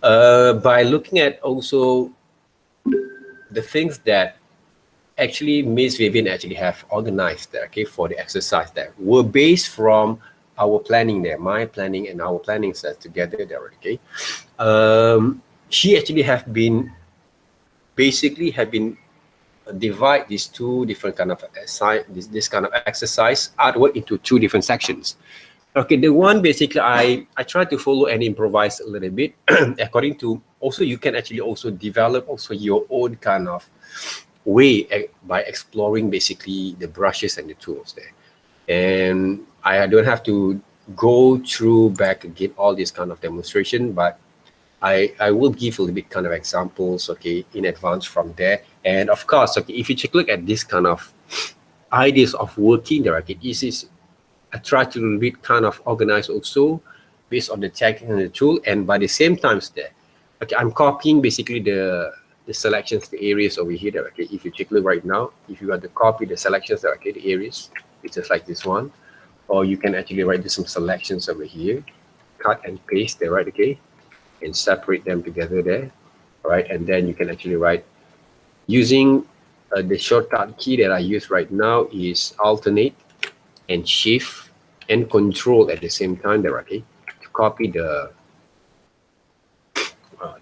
by looking at also the things that actually Miss Vivian actually have organized there, okay, for the exercise there were based from our planning there, my planning and our planning set together there, okay. She actually have been basically have been divide these two different kind of this kind of exercise artwork into two different sections. Okay, the one basically I try to follow and improvise a little bit according to, also you can actually also develop also your own kind of way by exploring basically the brushes and the tools there. And I don't have to go through back again all this kind of demonstration, but I will give a little bit kind of examples, okay, in advance from there. And of course, okay, if you take a look at this kind of ideas of working there, okay, this is, I try to a little bit kind of organize also based on the technique and the tool, and by the same times there, okay, I'm copying basically the selections, the areas over here there, okay. If you take a look right now, if you want to copy the selections there, okay, the areas, it's just like this one, or you can actually write some selections over here, cut and paste there, right, okay, and separate them together there, right? And then you can actually write using the shortcut key that I use right now is alternate and shift and control at the same time there, okay, to copy the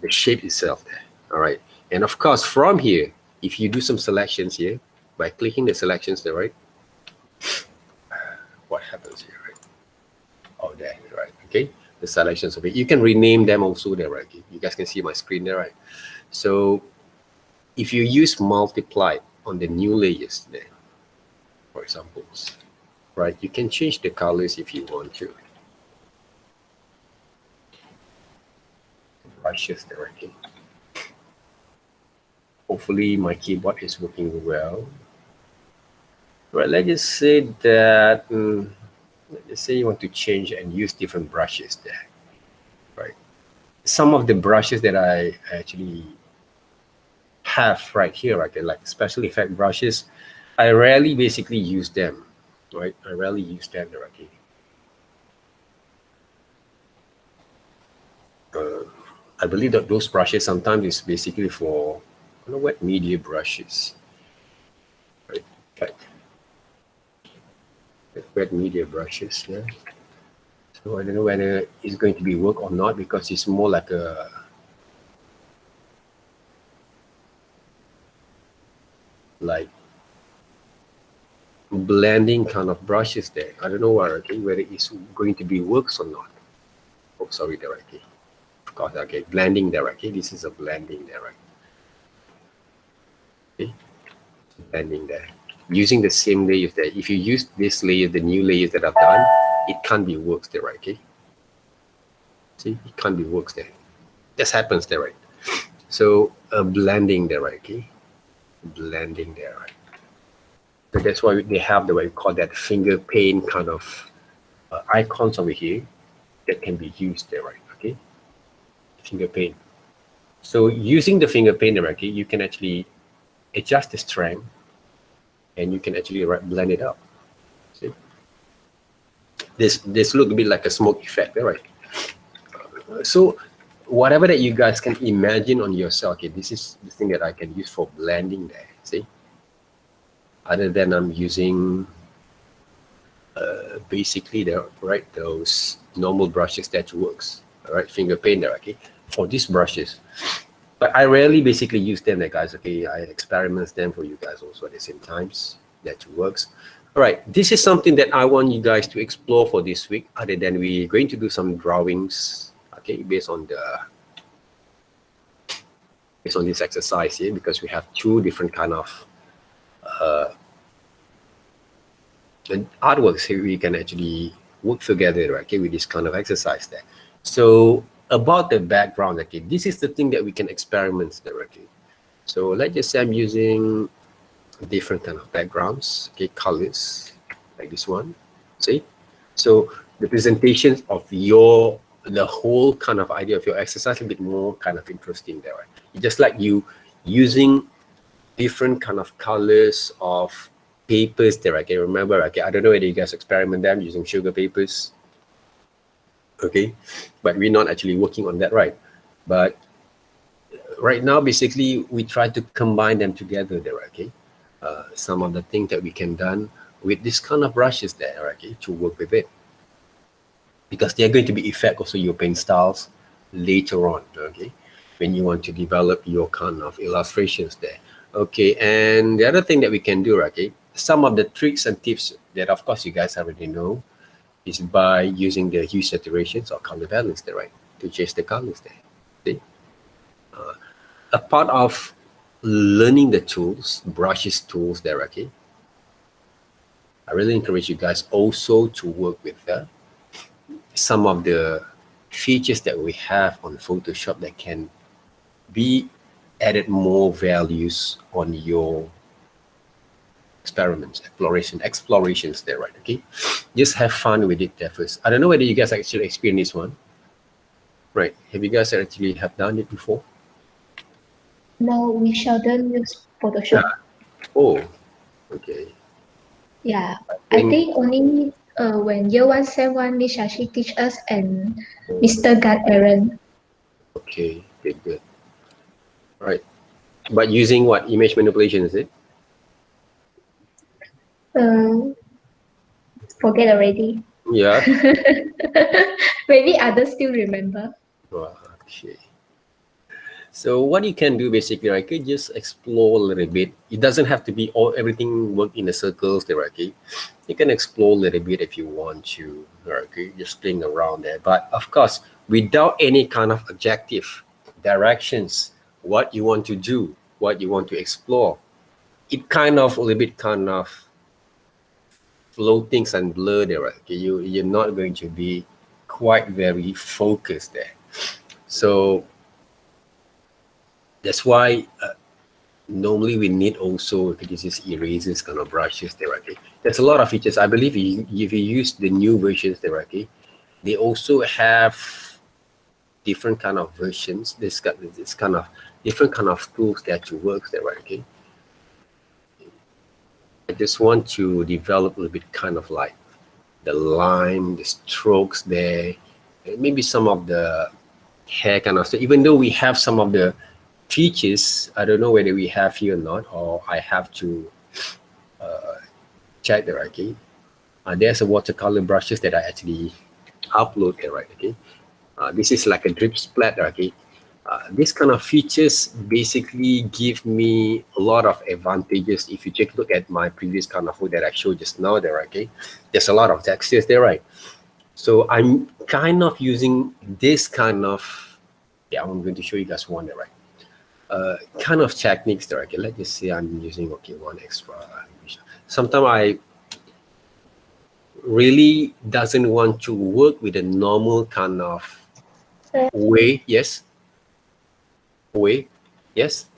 shape itself there. All right, and of course from here, if you do some selections here by clicking the selections there, right, what happens here, right? Oh, there, right, okay, the selections of it, you can rename them also there, right? You guys can see my screen there, right? So if you use multiply on the new layers there, for example, right, you can change the colors if you want to. Brushes there, okay. Hopefully my keyboard is working well. Right, let's just say that let's say you want to change and use different brushes there, right? Some of the brushes that I actually have right here, okay, like special effect brushes, I rarely basically use them, right? I rarely use them there, okay. I believe that those brushes sometimes is basically for wet media brushes, right? Okay. Wet media brushes, yeah. So I don't know whether it's going to be work or not, because it's more like a blending kind of brushes there. I don't know whether it's going to be works or not. Oh, sorry, there, okay. Of course, okay, blending there, okay. This is a blending there, right? Okay, blending there. Using the same layers there. If you use this layer, the new layers that I've done, it can't be works there, right? Okay. See, it can't be works there. This happens there, right? So blending there, right? Okay, blending there, right? So that's why they have the way we call that finger paint kind of icons over here that can be used there, right? Okay, finger paint. So using the finger paint there, okay, you can actually adjust the strength, and you can actually blend it up. See, this look a bit like a smoke effect, right? So whatever that you guys can imagine on yourself, okay, this is the thing that I can use for blending there. See, other than I'm using basically those normal brushes that works, all right, finger paint there, okay, for these brushes. But I rarely basically use them there, guys, okay. I experiment them for you guys also at the same times. That works. All right, this is something that I want you guys to explore for this week, other than we're going to do some drawings, okay, based on this exercise here, because we have two different kind of artworks here. We can actually work together, okay, with this kind of exercise there. So about the background, okay, this is the thing that we can experiment directly. So let's just say I'm using different kind of backgrounds, okay, colors like this one. See, so the presentation of the whole kind of idea of your exercise a bit more kind of interesting there, right? Just like you using different kind of colors of papers there, okay. Remember, okay, I don't know whether you guys experiment them using sugar papers, okay, but we're not actually working on that, right? But right now, basically, we try to combine them together there, okay? Some of the things that we can done with this kind of brushes there, okay, to work with it. Because they're going to be affect also your paint styles later on, okay? When you want to develop your kind of illustrations there. Okay, and the other thing that we can do, okay, some of the tricks and tips that of course you guys already know is by using the hue saturations or color balance there, right? To change the colors there. See? A part of learning the tools, brushes tools there, okay? I really encourage you guys also to work with some of the features that we have on Photoshop that can be added more values on your experiments, explorations there, right? Okay, just have fun with it there first. I don't know whether you guys actually experienced this one, right? Have you guys actually have done it before? No, we seldom use Yeah. Photoshop. Oh, okay. Yeah, I I think, think only when year one, sem one, Miss Shashi teach us and oh, Mr. Guard Aaron. okay, good, good. Right. But using what? Image manipulation, is it? Uh, Forget already. Yeah. Maybe others still remember. Wow, okay. So what you can do basically, right, you just explore a little bit. It doesn't have to be all everything work in the circles there, okay? You can explore a little bit if you want to, okay? Just playing around there. But of course, without any kind of objective, directions, what you want to do, what you want to explore, it kind of a little bit kind of floatings and blur there, right? Okay? You're not going to be quite very focused there. So that's why normally we need also, if this is erasers kind of brushes there, okay? There's a lot of features. I believe if you use the new versions there, okay, they also have different kind of versions. This kind of different kind of tools that you work there, right? Okay. I just want to develop a little bit kind of like the line, the strokes there, and maybe some of the hair kind of stuff. Even though we have some of the features, I don't know whether we have here or not, or I have to check there, okay? There's a watercolor brushes that I actually upload there, right? Okay. This is like a drip splatter, okay? This kind of features basically give me a lot of advantages. If you take a look at my previous kind of photo that I showed just now there, okay? There's a lot of textures there, right? So I'm kind of using this kind of, yeah, I'm going to show you guys one there, right? Kind of techniques there, okay? Let's just say I'm using, okay, one extra. Sometimes I really doesn't want to work with a normal kind of way. Yes, way. Yes,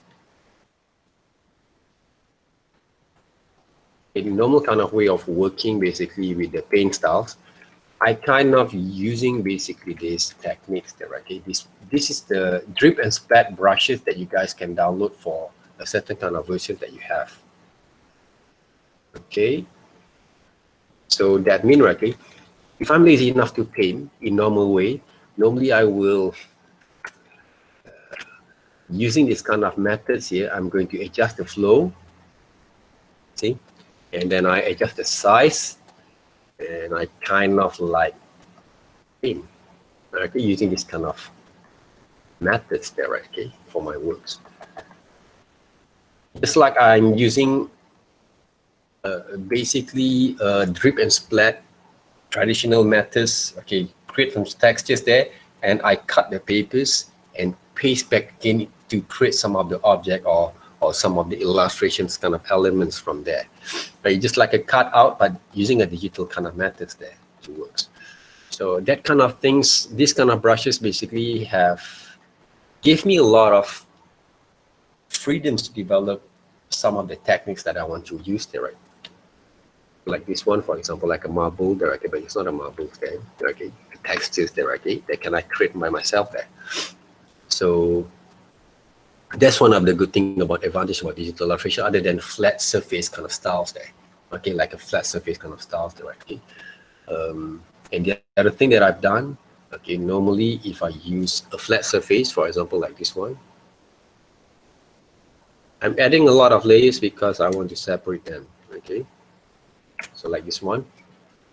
a normal kind of way of working basically with the paint styles. I kind of using basically these techniques there. Okay, this is the drip and splat brushes that you guys can download for a certain kind of version that you have. Okay, so that means, right, okay, if I'm lazy enough to paint in normal way, normally I will using this kind of methods here, I'm going to adjust the flow, see, and then I adjust the size, and I kind of like paint, okay, using this kind of methods there, okay, for my works. Just like I'm using basically drip and splat traditional methods, okay, create some textures there, and I cut the papers and paste back in to create some of the object or some of the illustrations kind of elements from there. Right, just like a cut out, but using a digital kind of methods there to works. So that kind of things, these kind of brushes basically have give me a lot of freedoms to develop some of the techniques that I want to use there, right? Like this one, for example, like a marble there, okay, but it's not a marble there, okay? The textures there, okay, that can I create by myself there. So that's one of the good thing about advantage about digital illustration, other than flat surface kind of styles there, okay, like a flat surface kind of styles there, okay. And the other thing that I've done, Okay, normally if I use a flat surface, for example, like this one, I'm adding a lot of layers because I want to separate them. Okay, so like this one,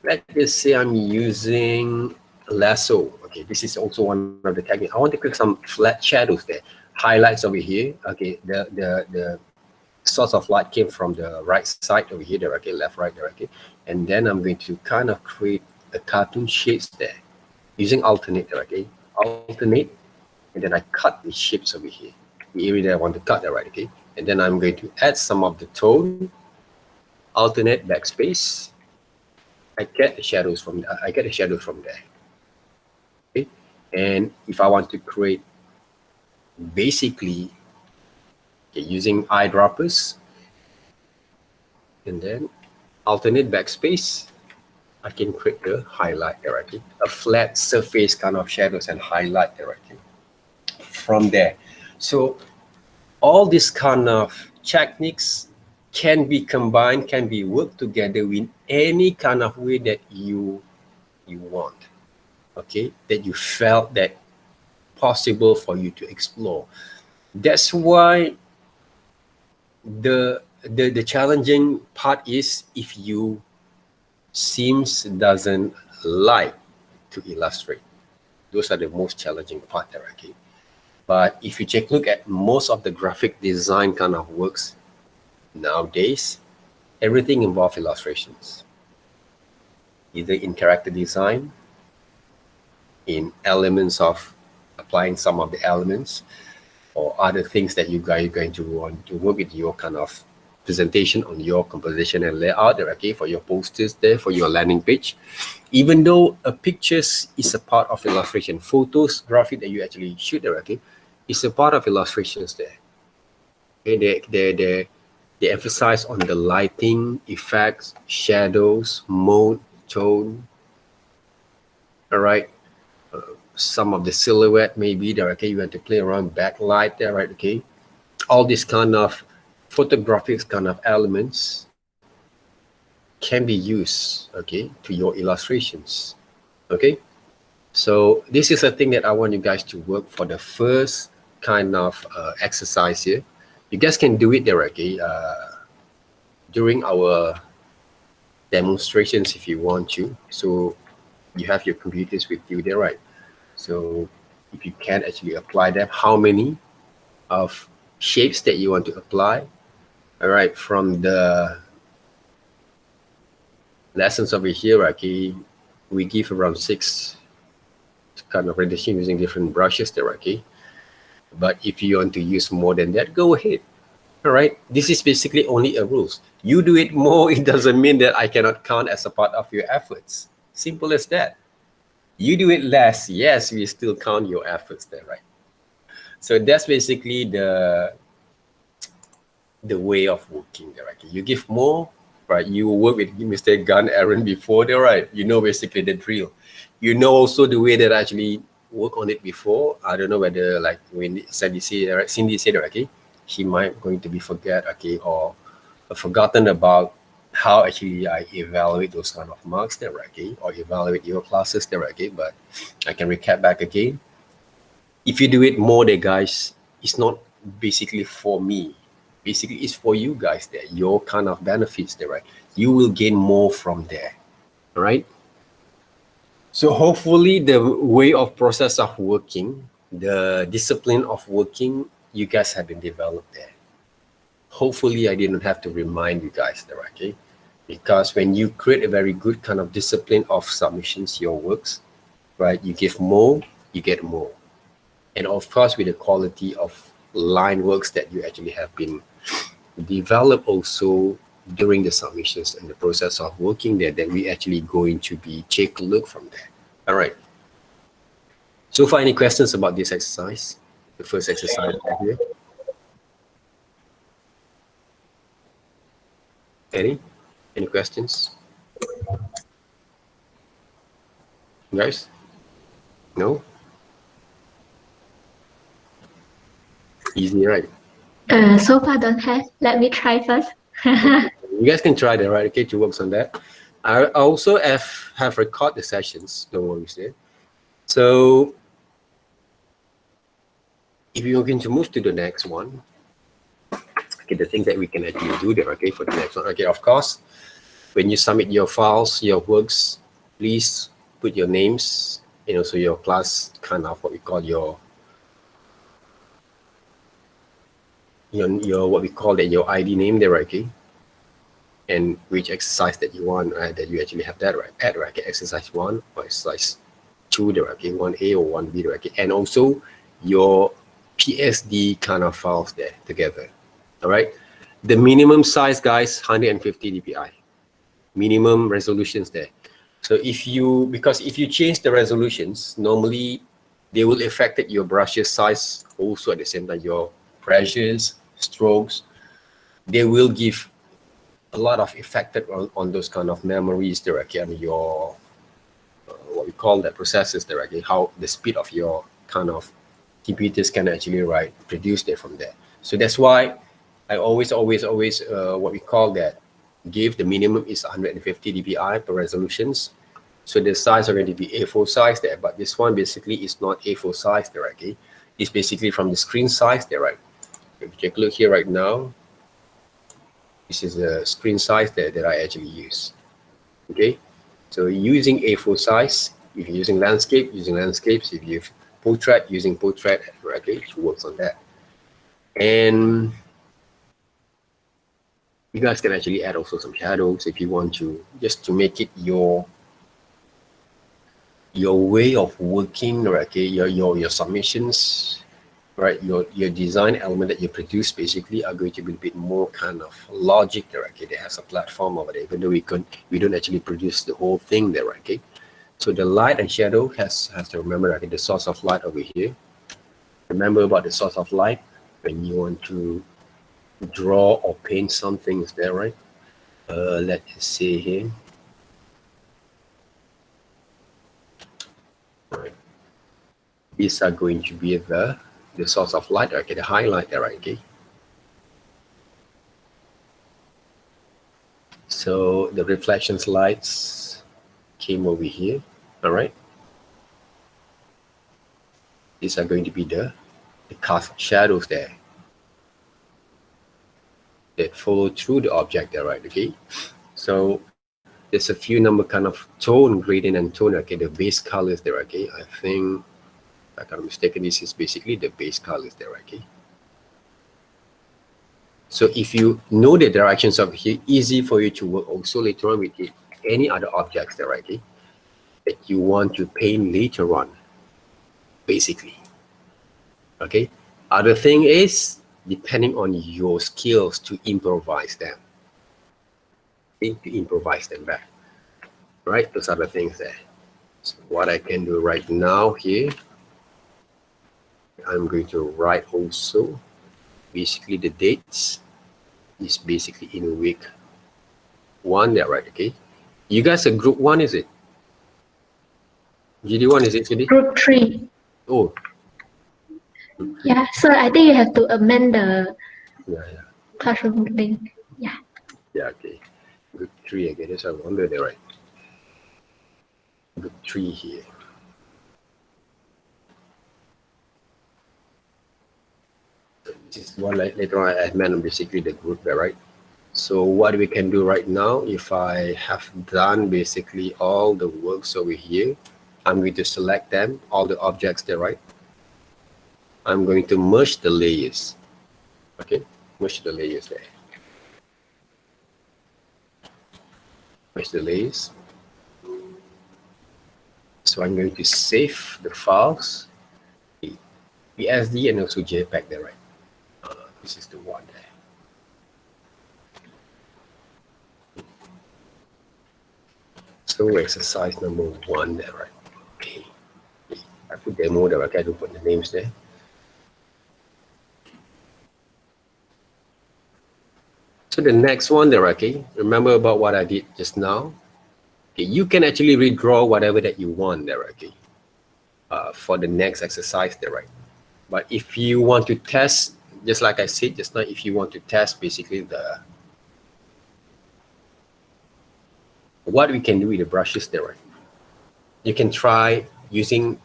let's just say I'm using lasso. Okay, this is also one of the techniques. I want to create some flat shadows there, highlights over here. Okay, the source of light came from the right side over here, there, okay, left, right, there, okay, and then I'm going to kind of create a cartoon shapes there using alternate, there, okay, alternate, and then I cut the shapes over here, the area that I want to cut there, right, okay, and then I'm going to add some of the tone, alternate backspace. I get the shadows from there. Okay, and if I want to create basically, okay, using eyedroppers, and then alternate backspace, I can create the highlight directly, a flat surface kind of shadows and highlight directly from there. So all these kind of techniques can be combined, can be worked together in any kind of way that you want, okay, that you felt that possible for you to explore. That's why the challenging part is if you seems doesn't like to illustrate. Those are the most challenging part there, okay. But if you take a look at most of the graphic design kind of works nowadays, everything involves illustrations, either in character design, in elements of applying some of the elements, or other things that you guys are going to want to work with your kind of presentation on your composition and layout there, okay, for your posters there, for your landing page. Even though a pictures is a part of illustration, photos, graphic that you actually shoot there, okay, is a part of illustrations there. Okay, they emphasize on the lighting, effects, shadows, mode, tone. All right, some of the silhouette maybe there, okay, you want to play around backlight there, right, okay, all these kind of photographic kind of elements can be used, okay, to your illustrations. Okay, so this is a thing that I want you guys to work for the first kind of exercise here. You guys can do it there, okay, during our demonstrations if you want to. So you have your computers with you there, right? So if you can actually apply them, how many of shapes that you want to apply. All right, from the lessons over here, okay, we give around 6 kind of rendition using different brushes there, okay. But if you want to use more than that, go ahead. All right, this is basically only a rules. You do it more, it doesn't mean that I cannot count as a part of your efforts. Simple as that. You do it less, yes, we still count your efforts there, right? So that's basically the way of working there, right? You give more, right? You work with Mr. Gunn Aaron before there, right? You know basically the drill. You know also the way that I actually work on it before. I don't know whether like when Cindy said, okay, she might going to be forget, okay, or forgotten about how actually I evaluate those kind of marks there, okay, or evaluate your classes there, okay. But I can recap back again. If you do it more there, guys, it's not basically for me. Basically, it's for you guys there. Your kind of benefits there, right? You will gain more from there, all right? So hopefully the way of process of working, the discipline of working, you guys have been developed there. Hopefully I didn't have to remind you guys there, okay? Because when you create a very good kind of discipline of submissions, your works, right? You give more, you get more. And of course, with the quality of line works that you actually have been developed also during the submissions and the process of working there, that we actually going to be take a look from there. All right. So far, any questions about this exercise? The first exercise here. Any questions? Guys? No? Easy, right? So far don't have. Let me try first. You guys can try that, right? Okay, to work on that. I also have record the sessions. Don't worry, there. So if you're going to move to the next one, okay, the things that we can actually do there, okay, for the next one. Okay, of course, when you submit your files, your works, please put your names and also your class, kind of what we call your what we call it, your ID name there, okay, and which exercise that you want, right, that you actually have that right at, right, okay, exercise 1 or exercise 2 there, okay, 1A or 1B there, okay, and also your PSD kind of files there together. All right, the minimum size, guys, 150 dpi minimum resolutions there. So because if you change the resolutions, normally they will affect your brushes size also at the same time, your pressures, strokes, they will give a lot of effect on those kind of memories directly, and your what we call that processes directly, how the speed of your kind of computers can actually produce it from there. So that's why I always what we call that, give the minimum is 150 dpi per resolutions. So the size are going to be A4 size there, but this one basically is not A4 size directly. It's basically from the screen size there, right? If you take a look here right now, this is the screen size there that I actually use. Okay, so using A4 size, if you're using landscape, using landscapes, if you have portrait, using portrait, okay, it works on that. And you guys can actually add also some shadows if you want to, just to make it your way of working, right? Okay, your submissions, right? Your design element that you produce basically are going to be a bit more kind of logic there, okay? They have a platform over there, even though we don't actually produce the whole thing there, okay? So the light and shadow has to remember, okay, the source of light over here. Remember about the source of light when you want to draw or paint something, is there, right? Let's see here. Right. These are going to be the source of light, okay, the highlight there, right? Okay. So the reflections lights came over here, all right. These are going to be the cast shadows there that follow through the object there, right? Okay. So there's a few number kind of tone, gradient and tone, okay, the base colors there, okay. I think, if I'm not mistaken, this is basically the base colors there, okay. So if you know the directions of here, easy for you to work also later on with any other objects there, okay, that you want to paint later on, basically. Okay. Other thing is depending on your skills to improvise them. Okay? To improvise them back. Right? Those are the things there. So what I can do right now here, I'm going to write also basically the dates is basically in week 1 there, right? Okay. You guys are group 1, is it? GD1, is it, Cindy? Group 3. Oh. Yeah, so I think you have to amend the Yeah. classroom link. Yeah. Yeah, okay. Group 3 again. That's what I wonder there, right? Group 3 here. This is one later on I meant basically the group there, right? So what we can do right now, if I have done basically all the works over here, I'm going to select them, all the objects there, right? I'm going to merge the layers. Okay, merge the layers there. Merge the layers. So I'm going to save the files, PSD and also JPEG there, right? This is the one there. So exercise number 1 there, right? Okay. I put demo there, okay, I don't put the names there. So the next one there, okay, remember about what I did just now. Okay, you can actually redraw whatever that you want there, okay, for the next exercise there, right? But if you want to test, just like I said just now, if you want to test basically what we can do with the brushes there, right? You can try using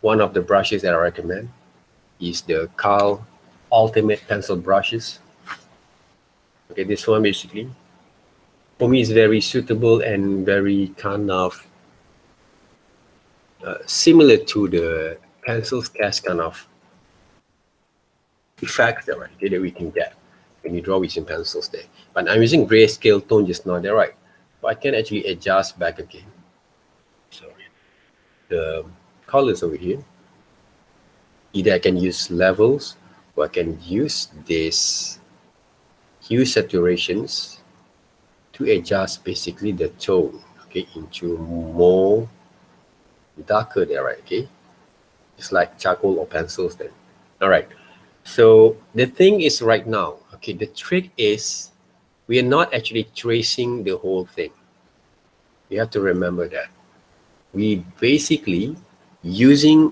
one of the brushes that I recommend is the Carl Ultimate Pencil Brushes. Okay, this one basically for me is very suitable and very kind of similar to the pencil sketch kind of effect that, right, okay, that we can get when you draw with some pencils there. But I'm using grayscale tone just now there, right? But I can actually adjust back again. Sorry, the colors over here. Either I can use levels or I can use this hue saturations to adjust basically the tone, okay, into more darker there, right? Okay, it's like charcoal or pencils then. All right, so the thing is right now, okay, the trick is we are not actually tracing the whole thing. You have to remember that we basically using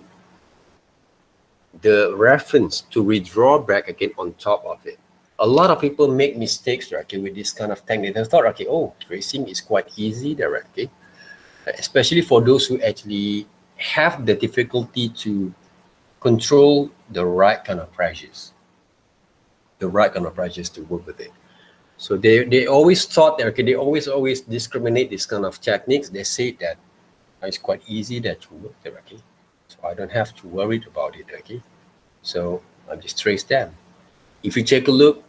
the reference to redraw back again on top of it. A lot of people make mistakes, right, okay, with this kind of technique. They thought, okay, oh, tracing is quite easy there, right, okay? Especially for those who actually have the difficulty to control the right kind of pressures, to work with it. So they always thought that, okay, they always discriminate this kind of techniques. They say that it's quite easy that to work there, okay? So I don't have to worry about it, okay? So I just trace them. If you take a look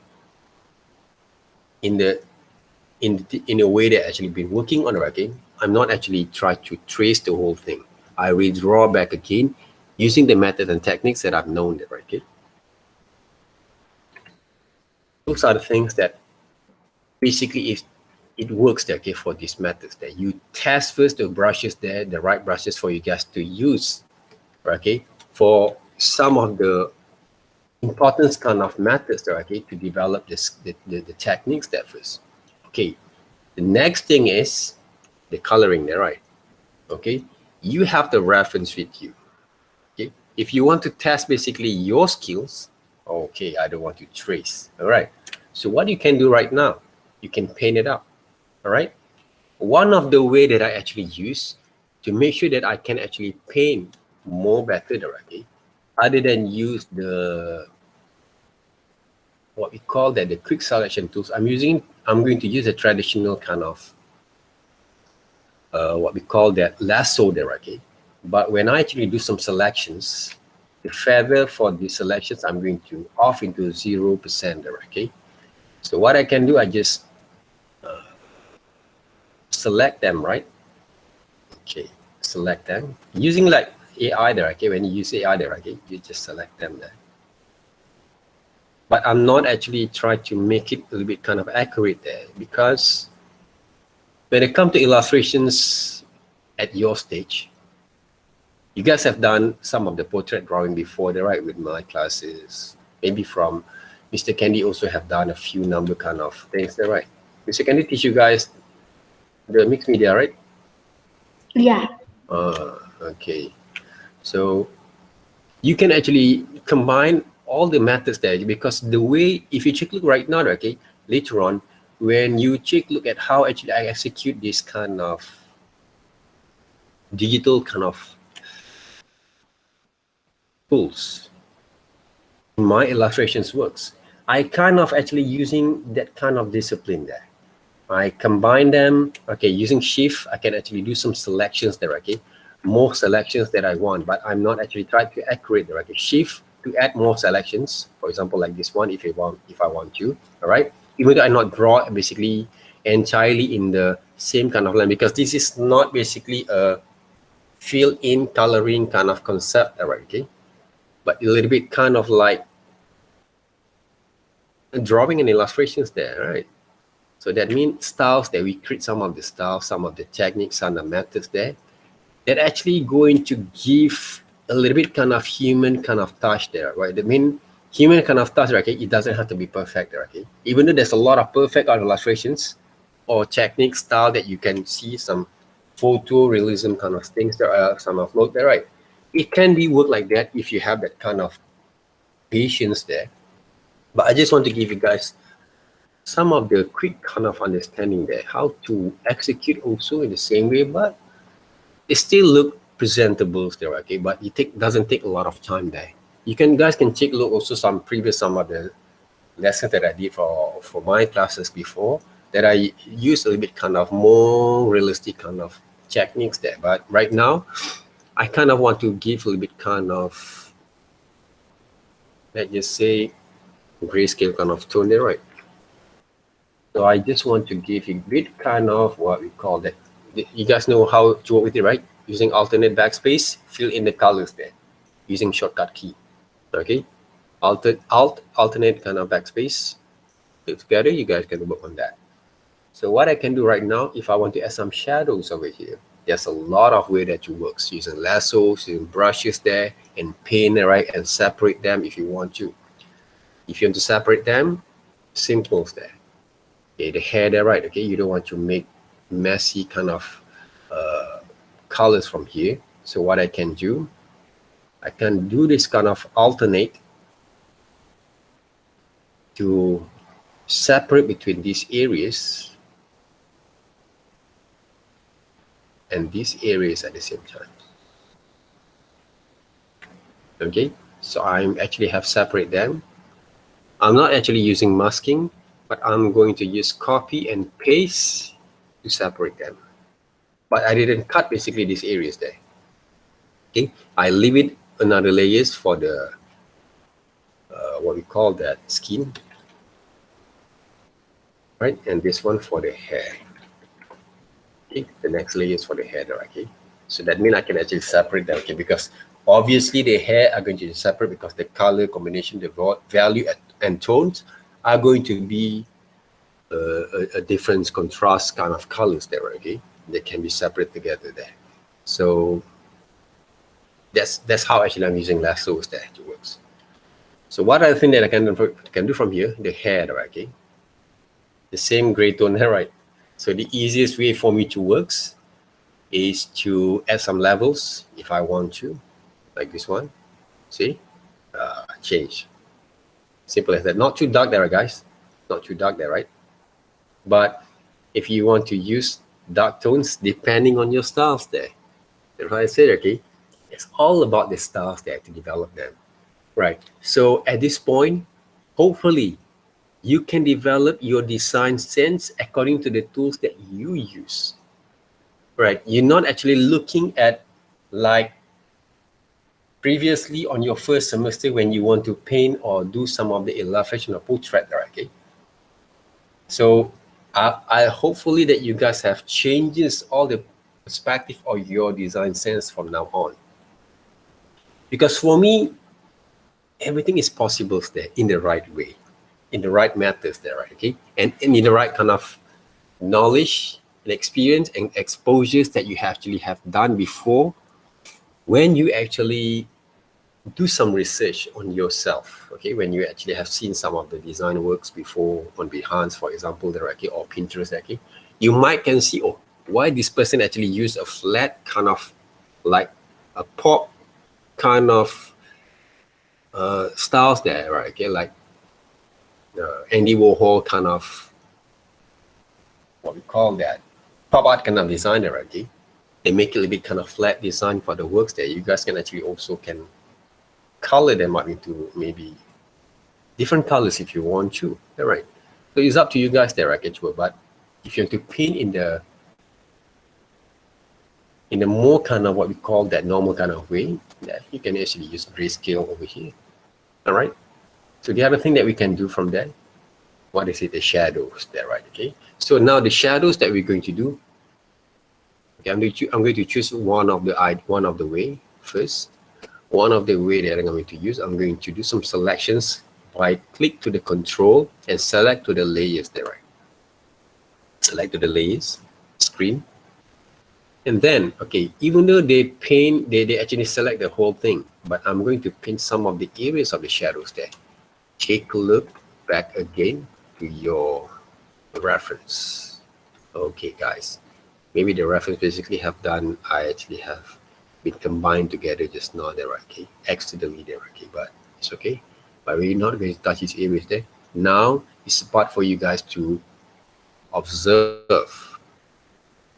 in a way that actually been working on it again, I'm not actually trying to trace the whole thing. I redraw back again using the method and techniques that I've known there, okay? Those are the things that basically if it works there, okay, for these methods that you test first the brushes there, the right brushes for you guys to use, okay, for some of the important kind of methods there, okay, to develop the techniques there first. Okay, the next thing is the coloring there, right? Okay, you have the reference with you. Okay, if you want to test basically your skills, okay, I don't want to trace. All right, so what you can do right now, you can paint it up. All right, one of the way that I actually use to make sure that I can actually paint more better, okay, other than use the what we call that the quick selection tools, I'm going to use a traditional kind of what we call that lasso there, okay? But when I actually do some selections, the feather for the selections, I'm going to off into 0% there, okay? So what I can do, I just select them, right? Okay, select them. Using like AI there, okay? When you use AI there, okay? You just select them there. But I'm not actually trying to make it a little bit kind of accurate there, because when it comes to illustrations at your stage, you guys have done some of the portrait drawing before, right, with my classes. Maybe from Mr. Candy also have done a few number kind of things there, right? Mr. Candy teach you guys the mixed media, right? Yeah. Okay. So you can actually combine all the methods there, because the way, if you check look right now, okay, later on, when you check look at how actually I execute this kind of digital kind of tools, my illustrations works, I kind of actually using that kind of discipline there. I combine them, okay, using shift, I can actually do some selections there, okay, more selections that I want, but I'm not actually trying to accurate there, okay, shift to add more selections, for example, like this one, if I want to, all right, even though I not draw basically entirely in the same kind of line, because this is not basically a fill-in coloring kind of concept, all right, okay, but a little bit kind of like drawing and illustrations there, right? So that means styles that we create, some of the styles, some of the techniques, some of the methods there, that actually going to give a little bit kind of human kind of touch there, right? I mean, human kind of touch, right? Okay, it doesn't have to be perfect, okay? Even though there's a lot of perfect illustrations or technique style that you can see some photorealism kind of things, there are some of look there, right? It can be work like that if you have that kind of patience there. But I just want to give you guys some of the quick kind of understanding there, how to execute also in the same way, but it still look presentables there, okay, but it doesn't take a lot of time there. You guys can take a look also some of the lessons that I did for my classes before, that I use a little bit kind of more realistic kind of techniques there. But right now, I kind of want to give a little bit kind of, let's just say, grayscale kind of tone there, right? So I just want to give a bit kind of what we call that. You guys know how to work with it, right? Using alternate backspace, fill in the colors there, using shortcut key. Okay, alternate kind of backspace. Put together, you guys can work on that. So what I can do right now, if I want to add some shadows over here, there's a lot of way that you work using lassos, using brushes there, and paint, right, and separate them if you want to. If you want to separate them, simple there. Okay, the hair there, right? Okay, you don't want to make messy kind of colors from here. So what I can do, I can do this kind of alternate to separate between these areas and these areas at the same time. Okay, so I'm actually have separate them. I'm not actually using masking, but I'm going to use copy and paste to separate them. But I didn't cut basically these areas there. Okay, I leave it another layers for the what we call that skin, right? And this one for the hair. Okay, the next layer is for the hair, okay? So that means I can actually separate them, okay? Because obviously the hair are going to be separate because the color combination, the value and tones are going to be a different contrast kind of colors there, okay? They can be separate together there. So that's how actually I'm using lassos there to work. So what other thing that I can do from here, the hair, okay? The same gray tone here, right? So the easiest way for me to work is to add some levels if I want to, like this one. See, change. Simple as that. Not too dark there, guys. Not too dark there, right? But if you want to use dark tones, depending on your styles there, that's what I said, okay? It's all about the styles there to develop them, right? So at this point, hopefully, you can develop your design sense according to the tools that you use, right? You're not actually looking at like previously on your first semester when you want to paint or do some of the illustration or portrait, okay? So I hopefully that you guys have changes all the perspective of your design sense from now on. Because for me, everything is possible there in the right way, in the right methods there, right? Okay, and in the right kind of knowledge and experience and exposures that you actually have done before when you actually do some research on yourself, okay? When you actually have seen some of the design works before on Behance, for example, there, okay, or Pinterest, okay, you might can see, oh, why this person actually used a flat kind of like a pop kind of styles there, right? Okay, like Andy Warhol kind of, what we call that, pop art kind of designer, okay? They make it a little bit kind of flat design for the works there. You guys can actually also can color them up into maybe different colors if you want to, all right? So it's up to you guys there, right? But if you want to paint in the more kind of what we call that normal kind of way, that you can actually use grayscale over here, all right? So the other thing that we can do from that, what is it? The shadows there, right? Okay. So now the shadows that we're going to do. Okay, I'm going to choose one of the way first. One of the way that I'm going to use, I'm going to do some selections by click to the control and select to the layers there, right? Select to the layers screen. And then, okay, even though they paint, they actually select the whole thing, but I'm going to paint some of the areas of the shadows there. Take a look back again to your reference. Okay, guys, maybe the reference basically have done, I actually have been combined together just now there, okay, accidentally there, okay, but it's okay. But we're not going to touch these areas there. Now it's a part for you guys to observe,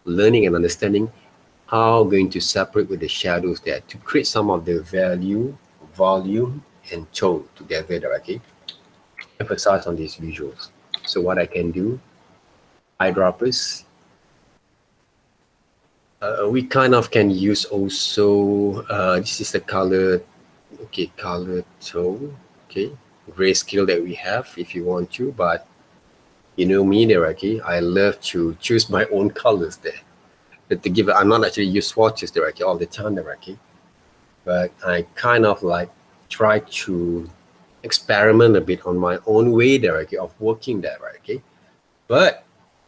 learning and understanding how I'm going to separate with the shadows there to create some of the value, volume, and tone together there, okay? Emphasize on these visuals. So what I can do, eyedroppers, we kind of can use also, this is the color, okay, color tone, okay, grayscale that we have if you want to, but you know me there, okay, I love to choose my own colors there. But to give it, I'm not actually use swatches there, okay, all the time there, okay, but I kind of like try to experiment a bit on my own way there, okay, of working there, okay. But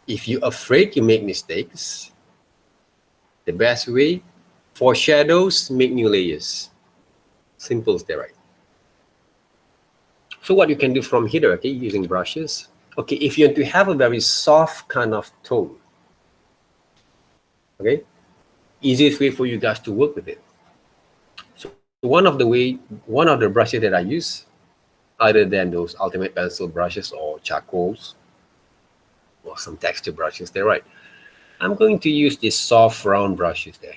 if you're afraid you make mistakes, the best way for shadows, make new layers. Simple as that, right? So what you can do from here, okay, using brushes. Okay, if you want to have a very soft kind of tone, okay, easiest way for you guys to work with it. So one of the brushes that I use, other than those ultimate pencil brushes or charcoals or some texture brushes, they're right. I'm going to use these soft round brushes there.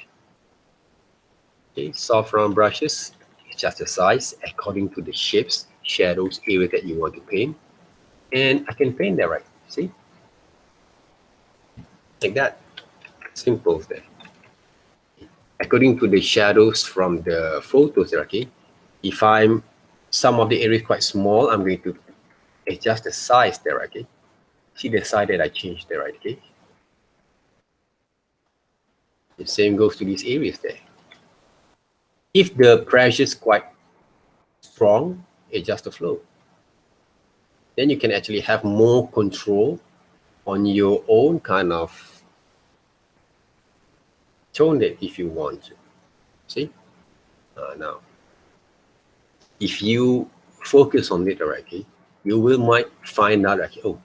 Okay, soft round brushes, just a size according to the shapes, shadows, area that you want to paint. And I can paint that, right? See? Like that. Simple as that. According to the shadows from the photos, okay? If some of the areas quite small, I'm going to adjust the size there, okay? See the size that I changed there, right? Okay? The same goes to these areas there. If the pressure is quite strong, adjust the flow. Then you can actually have more control on your own kind of tone it if you want to. See? Now, if you focus on it, okay, you will might find out, okay, oh,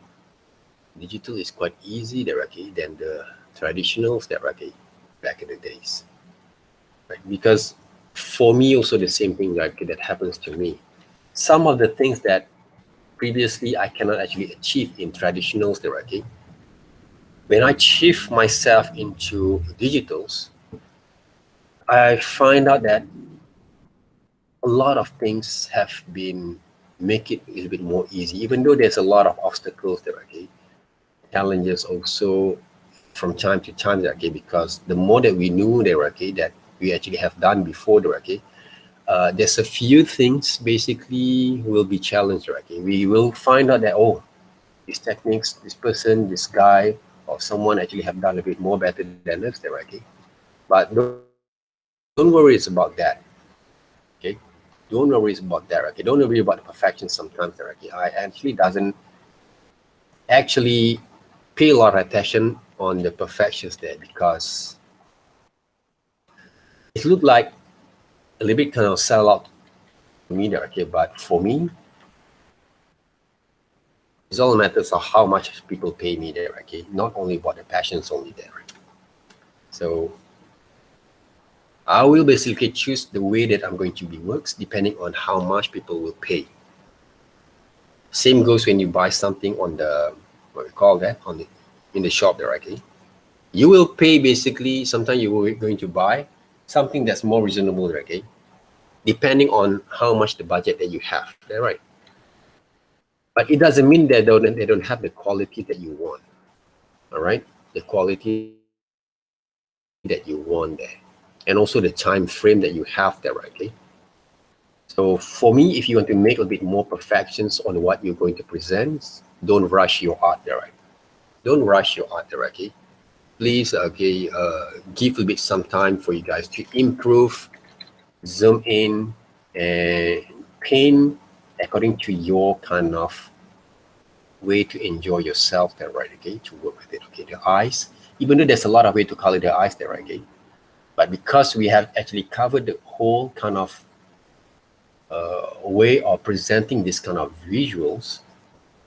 digital is quite easy there, okay, than the traditionals there, okay, back in the days. Right? Because for me also the same thing that happens to me. Some of the things that previously I cannot actually achieve in traditionals there, okay, when I shift myself into digitals, I find out that a lot of things have been make it a little bit more easy, even though there's a lot of obstacles there, okay, challenges also from time to time there, okay, because the more that we knew there, okay, that we actually have done before there, okay, there's a few things basically will be challenged, okay. We will find out that, oh, these techniques, this person, this guy, or someone actually have done a bit more better than us there, okay. But don't worry about that, okay. Don't worry about that, okay. Don't worry about the perfection sometimes there, okay. I actually doesn't actually pay a lot of attention on the perfections there, because it looked like a little bit kind of sell out to me there, okay. But for me, it's all matters of how much people pay me there, okay. Not only about the passions only there. So I will basically choose the way that I'm going to be works depending on how much people will pay. Same goes when you buy something on the, what we call that, on the in the shop there, okay. You will pay basically, sometimes you will going to buy something that's more reasonable there, okay, depending on how much the budget that you have. That's right. But it doesn't mean that they don't have the quality that you want. All right, the quality that you want there, and also the time frame that you have there, okay. So for me, if you want to make a bit more perfections on what you're going to present, don't rush your art there, right? Don't rush your art there, okay. Please, okay, give a bit some time for you guys to improve, zoom in, and paint according to your kind of way to enjoy yourself there, right? Okay, to work with it. Okay, the eyes, even though there's a lot of way to color the eyes there, right? Okay, but because we have actually covered the whole kind of way of presenting this kind of visuals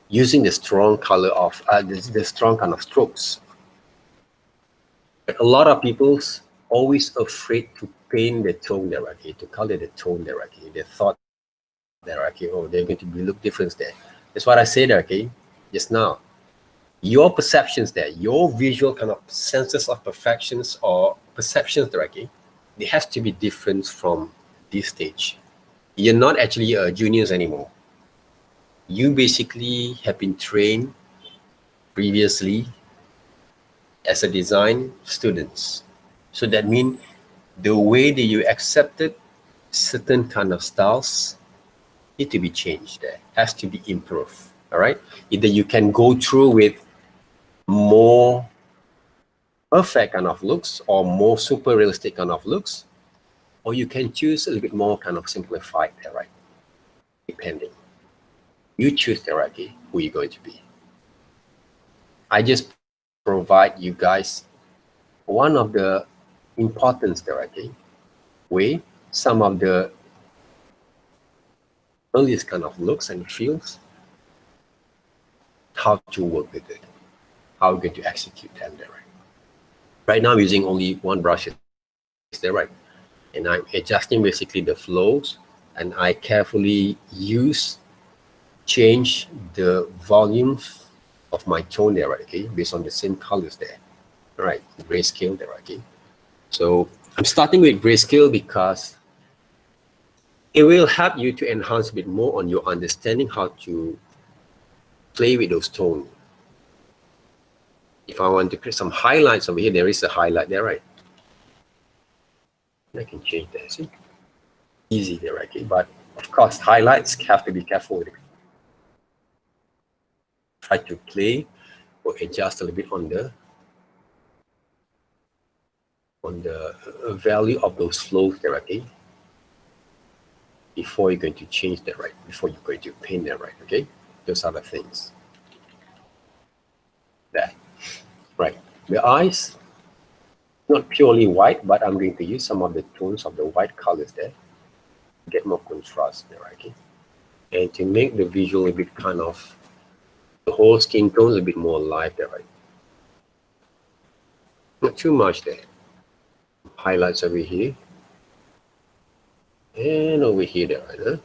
using the strong color of the strong kind of strokes. A lot of people's always afraid to paint the tone there, okay, to color the tone there, okay. They thought there, okay, oh, they're going to be look different there. That's what I said there, okay, just now. Your perceptions there, your visual kind of senses of perfections or perceptions there, okay, it has to be different from this stage. You're not actually a juniors anymore. You basically have been trained previously as a design students. So that means the way that you accepted certain kind of styles need to be changed there, has to be improved. All right. Either you can go through with more perfect kind of looks or more super realistic kind of looks, or you can choose a little bit more kind of simplified there, right? Depending. You choose there, right? Who you're going to be. I just provide you guys one of the importance there, okay? Way some of the earliest kind of looks and feels, how to work with it, how we're going to execute them there, right? Right now I'm using only one brush there, right? And I'm adjusting basically the flows, and I carefully change the volume of my tone there, right? Okay, based on the same colors there. All right, grayscale there, okay? So I'm starting with grayscale because it will help you to enhance a bit more on your understanding how to play with those tones. If I want to create some highlights over here, there is a highlight there, right? I can change that, see? Easy there, okay? But of course, highlights have to be careful with it. Try to play or adjust a little bit on the value of those flows there, okay? Before you're going to change that, right? Before you're going to paint that, right? Okay? Those are the things. That, right? The eyes, not purely white, but I'm going to use some of the tones of the white colors there to get more contrast there, okay? And to make the visual a bit kind of, the whole skin tone a bit more alive there, right? Not too much there. Highlights over here. And over here there, right? Huh?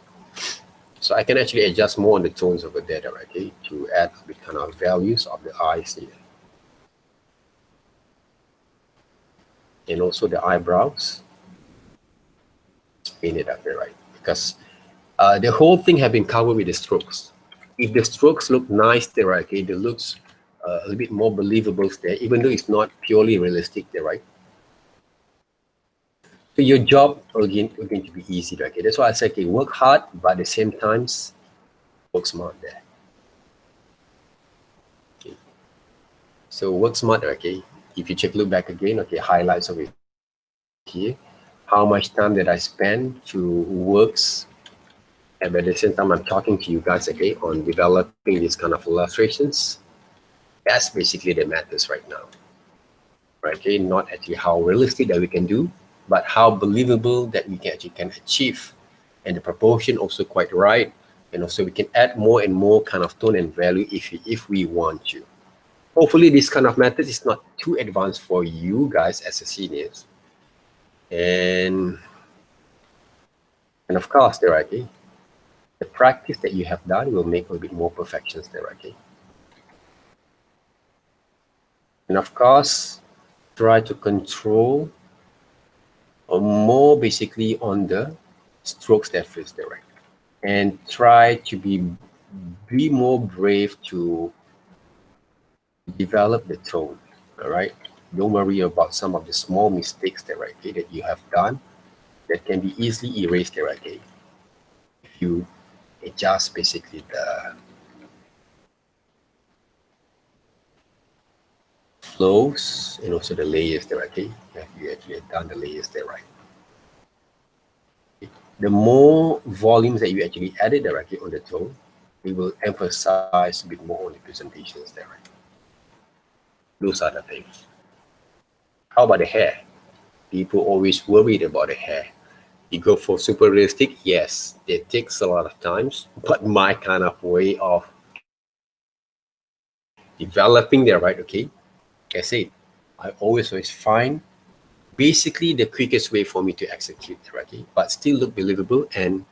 So I can actually adjust more on the tones over there, right? Okay? To add a bit kind of values of the eyes here. And also the eyebrows. Paint it up there, right? Because the whole thing have been covered with the strokes. If the strokes look nice there, right? Okay, it looks a little bit more believable there, even though it's not purely realistic there, right? So your job again is going to be easy, right? Okay, that's why I say, okay, work hard, but at the same time, work smart there. Okay. So work smart, okay? If you check, look back again, okay, highlights over here. How much time did I spend to works? And at the same time, I'm talking to you guys, okay, on developing these kind of illustrations. That's basically the matters right now, right? Okay, not actually how realistic that we can do, but how believable that we can actually achieve, and the proportion also quite right, and also we can add more and more kind of tone and value if we want to. Hopefully, this kind of method is not too advanced for you guys as a seniors, and of course, there, okay, the practice that you have done will make a bit more perfections there, okay. And of course, try to control or more basically on the strokes that feels direct, and try to be more brave to develop the tone. All right, don't worry about some of the small mistakes there, right, okay, that you have done that can be easily erased there, okay, if you adjust basically the flows and also the layers there, okay, if you actually have done the layers there, right. The more volumes that you actually added directly on the tone, we will emphasize a bit more on the presentations there. Right? Those are the things. How about the hair? People always worried about the hair. You go for super realistic, yes, it takes a lot of times, but my kind of way of developing there, right? Okay, like I said, I always find basically the quickest way for me to execute, right? Okay? But still look believable and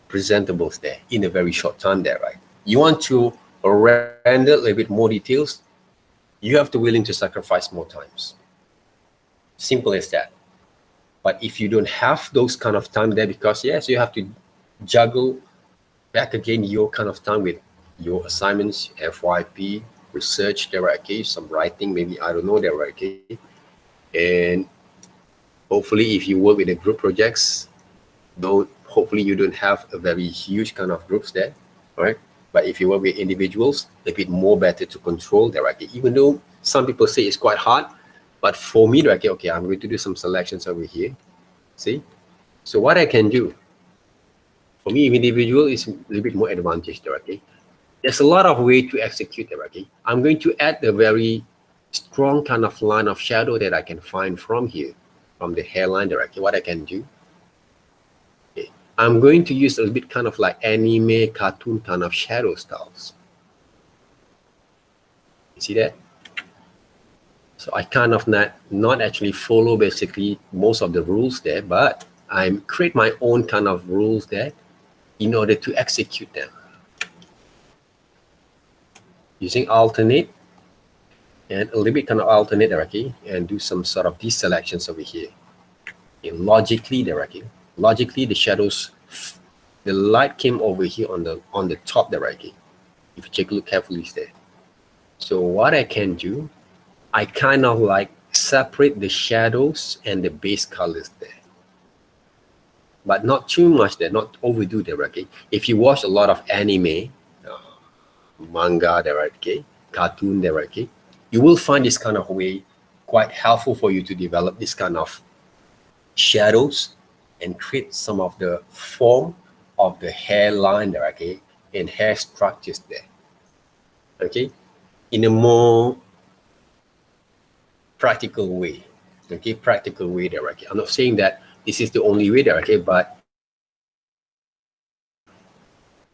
presentables there in a very short time there, right? You want to render a little bit more details, you have to willing to sacrifice more times. Simple as that. But if you don't have those kind of time there, because yes, you have to juggle back again your kind of time with your assignments, FYP, research, there are okay, some writing, maybe, I don't know, there are okay. And hopefully if you work with the group projects, hopefully you don't have a very huge kind of groups there, right? But if you work with individuals, a bit more better to control there, okay? Even though some people say it's quite hard, but for me, okay, I'm going to do some selections over here. See? So what I can do, for me, individual is a little bit more advantage there, okay? There's a lot of way to execute there, okay? I'm going to add a very strong kind of line of shadow that I can find from here, from the hairline there, okay? What I can do, okay, I'm going to use a little bit kind of like anime, cartoon kind of shadow styles. You see that? So I kind of not actually follow basically most of the rules there, but I create my own kind of rules there in order to execute them. Using alternate and a little bit kind of alternate directly and do some sort of these selections over here. Okay, logically directly. Logically the shadows, the light came over here on the top directly. If you take a look carefully there. So what I can do, I kind of like separate the shadows and the base colors there. But not too much there, not overdo there, okay? If you watch a lot of anime, manga there, okay? Cartoon there, okay? You will find this kind of way quite helpful for you to develop this kind of shadows and create some of the form of the hairline there, okay? And hair structures there, okay? In a more practical way, okay? Practical way there, okay? I'm not saying that this is the only way there, okay? But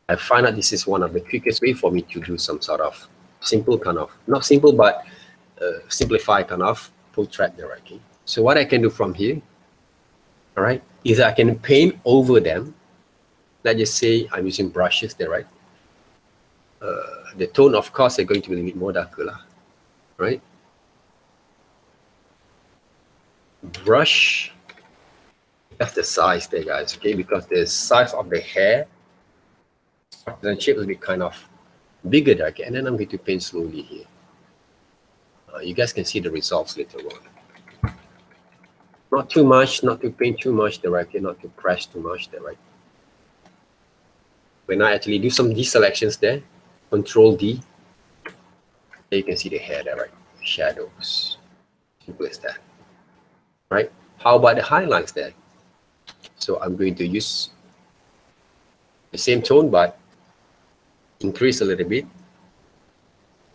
I find that this is one of the quickest way for me to do some sort of simple kind of, not simple, but simplified kind of portrait there, okay? So what I can do from here, all right, is I can paint over them. Let's just say I'm using brushes there, right? The tone, of course, are going to be a little bit more darker, right? Brush, that's the size there, guys, okay? Because the size of the hair, the shape will be kind of bigger there, okay? And then I'm going to paint slowly here. You guys can see the results later on. Not too much, not to paint too much there, okay? Not to press too much there, right? When I actually do some deselections there, Control D, there you can see the hair there, right? Shadows. Simple as that, right? How about the highlights there? So I'm going to use the same tone, but increase a little bit.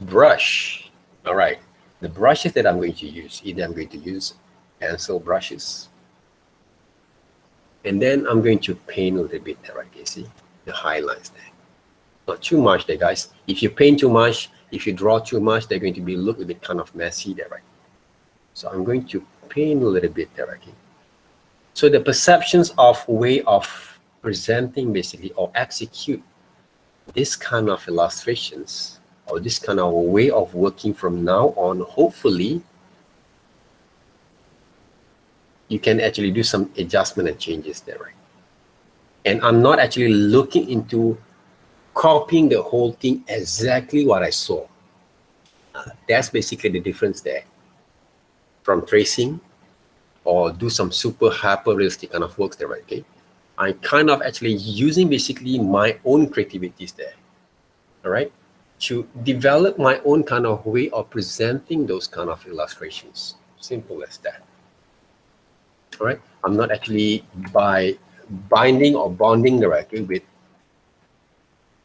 Brush, all right. The brushes that I'm going to use, either I'm going to use pencil brushes, and then I'm going to paint a little bit there, right? You see the highlights there. Not too much there, guys. If you paint too much, if you draw too much, they're going to be look a bit kind of messy there, right? So I'm going to paint a little bit there, okay? So the perceptions of way of presenting basically or execute this kind of illustrations or this kind of way of working from now on, hopefully you can actually do some adjustment and changes there, right? And I'm not actually looking into copying the whole thing exactly what I saw. That's basically the difference there from tracing or do some super hyper realistic kind of works there, right? Okay, I'm kind of actually using basically my own creativities there, all right, to develop my own kind of way of presenting those kind of illustrations. Simple as that. All right, I'm not actually by binding or bonding directly with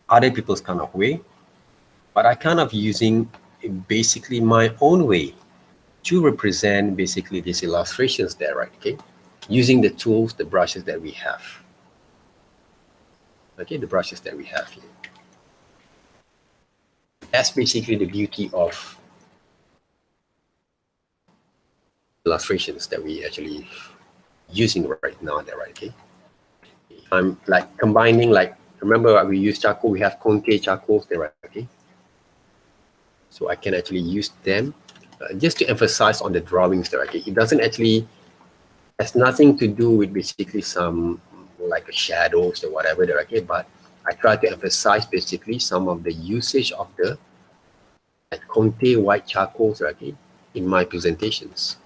other people's kind of way, but I kind of using basically my own way to represent basically these illustrations there, right? Okay, using the tools, the brushes that we have. Okay, the brushes that we have here. That's basically the beauty of illustrations that we actually using right now there, right? Okay, I'm like combining, like, remember we use charcoal, we have Conte charcoals there, right? Okay, so I can actually use them just to emphasize on the drawings there, okay? It doesn't actually, has nothing to do with basically some like shadows or whatever there, okay? But I try to emphasize basically some of the usage of the Conte white charcoals, okay, in my presentations.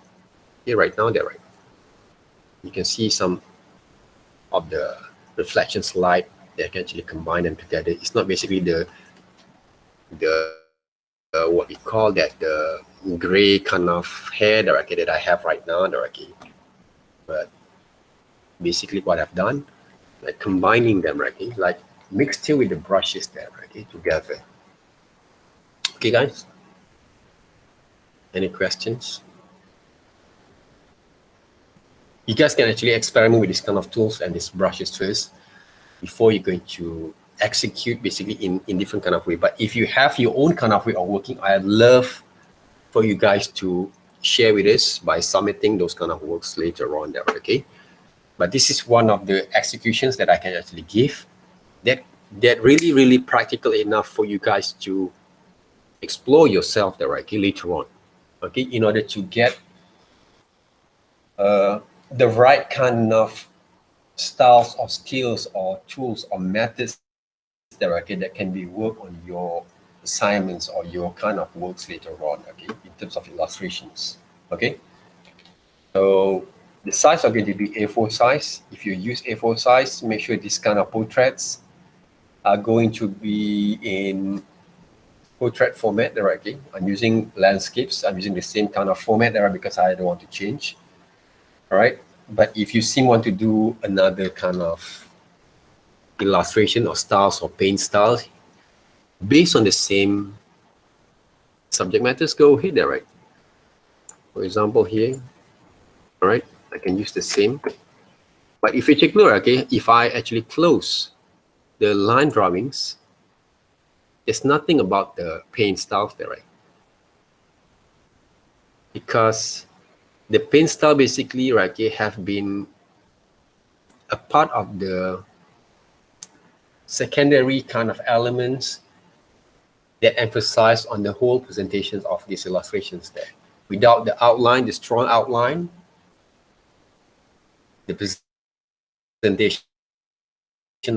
Okay, right now there, right? You can see some of the reflections light that can actually combine them together. It's not basically the what we call that, the gray kind of hair directly that I have right now directly, but basically what I've done, like combining them directly, like mixed it with the brushes there, okay, together. Okay, guys, any questions? You guys can actually experiment with this kind of tools and these brushes first before you're going to execute basically in different kind of way. But if you have your own kind of way of working, I'd love for you guys to share with us by submitting those kind of works later on there, okay? But this is one of the executions that I can actually give that really practical enough for you guys to explore yourself there, okay, later on, okay, in order to get the right kind of styles or skills or tools or methods there, okay, that can be worked on your assignments or your kind of works later on, okay, in terms of illustrations, okay? So the size are going to be A4 size. If you use A4 size, make sure this kind of portraits are going to be in portrait format directly. I'm using landscapes. I'm using the same kind of format there because I don't want to change. All right. But if you still want to do another kind of illustration or styles or paint styles based on the same subject matters, go ahead there, right? For example, here, all right, I can use the same. But if you take a look, okay, if I actually close the line drawings, there's nothing about the paint styles there, right? Because the paint style basically, right, okay, have been a part of the secondary kind of elements that emphasize on the whole presentations of these illustrations there. Without the outline, the strong outline, the presentation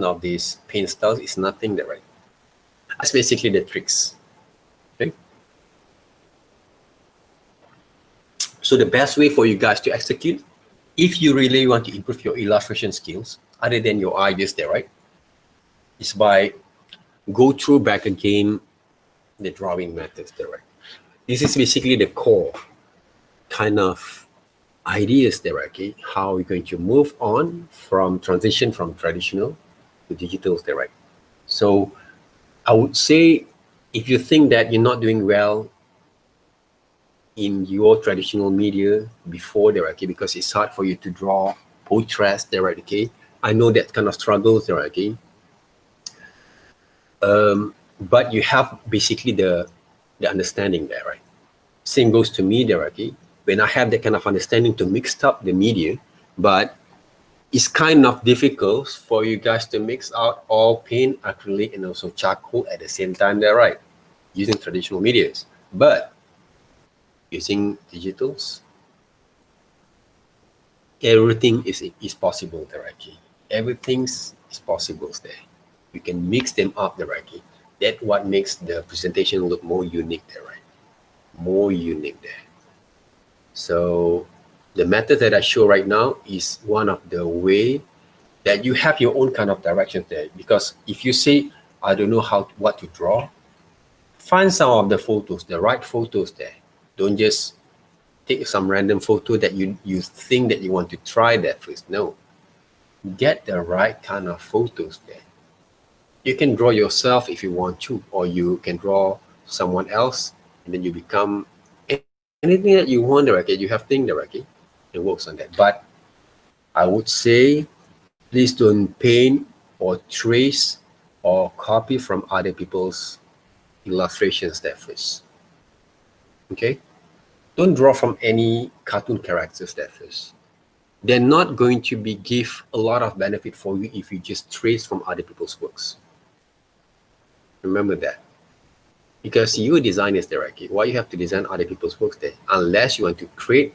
of these paint styles is nothing there, right? That's basically the tricks. Okay. So the best way for you guys to execute, if you really want to improve your illustration skills, other than your ideas there, right, is by go through back again the drawing methods there, right? This is basically the core kind of ideas there, okay? How we're going to move on from transition from traditional to digitals there, right? So I would say if you think that you're not doing well in your traditional media before there, okay, because it's hard for you to draw portraits there, right, okay? I know that kind of struggles there, okay? But you have basically the understanding there, right? Same goes to me there, okay? When I have that kind of understanding to mix up the media, but it's kind of difficult for you guys to mix out all paint, acrylic, and also charcoal at the same time there, right? Using traditional medias. But using digitals, everything is possible there, okay? Everything is possible there. You can mix them up there, okay? That's what makes the presentation look more unique there, right? More unique there. So the method that I show right now is one of the way that you have your own kind of direction there. Because if you say, I don't know what to draw, find some of the photos, the right photos there. Don't just take some random photo that you think that you want to try that first. No, get the right kind of photos there. You can draw yourself if you want to, or you can draw someone else, and then you become anything that you want, okay? You have things there, okay? It works on that. But I would say, please don't paint or trace or copy from other people's illustrations there first. Okay? Don't draw from any cartoon characters there first. They're not going to give a lot of benefit for you if you just trace from other people's works. Remember that. because you designers there, okay, why you have to design other people's works there, unless you want to create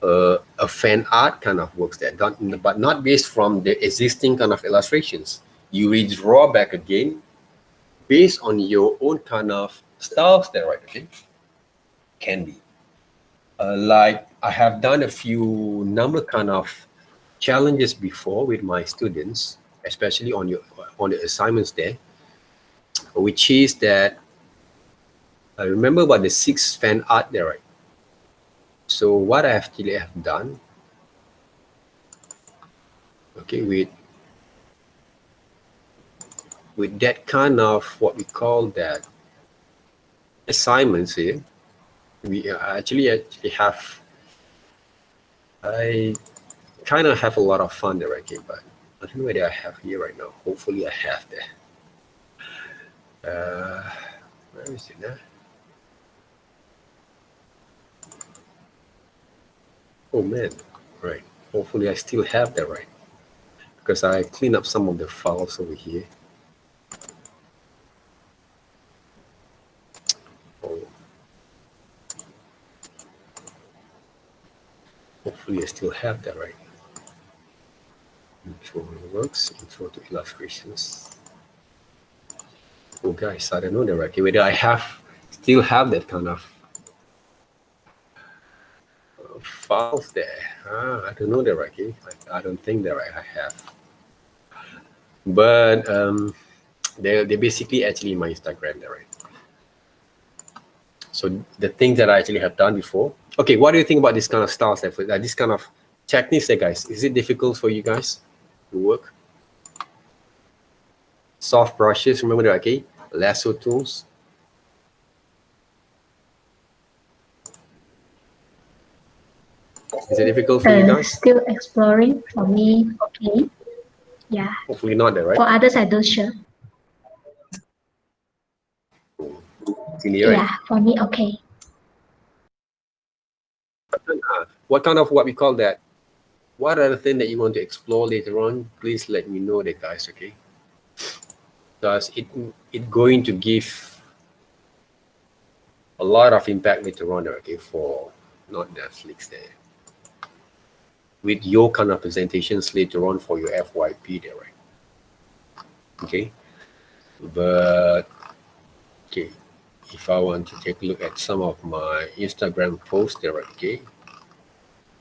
a fan art kind of works there, but not based from the existing kind of illustrations. You redraw back again based on your own kind of styles there, right? Okay, can be like I have done a few number kind of challenges before with my students, especially on the assignments there, which is that I remember about the 6 fan art there, right? So what I actually have done, okay, with that kind of what we call that assignments here, we actually have, I kind of have a lot of fun there, okay, but I don't know whether I have here right now. Hopefully I have there. Where is it now? Oh man, right. Hopefully I still have that, right? Because I clean up some of the files over here. Oh. Hopefully I still have that, right? Intro works, intro to illustrations. Oh guys, I don't know that, right? Okay, whether I still have that kind of files there. I don't know that, right? Okay, I don't think that I have. But they're basically actually my Instagram there, right? So the things that I actually have done before. Okay, what do you think about this kind of styles, this kind of techniques there, guys? Is it difficult for you guys to work? Soft brushes, remember that, okay? Lasso tools. Is it difficult for you guys? Still exploring. For me, okay. Yeah. Hopefully not that, right? For others, I don't sure. Right? Yeah, for me, okay. What kind of what we call that? What are the things that you want to explore later on? Please let me know that, guys, okay? Because it going to give a lot of impact later on, okay, for not Netflix there. With your kind of presentations later on for your FYP there, right? Okay. But okay, if I want to take a look at some of my Instagram posts there, okay,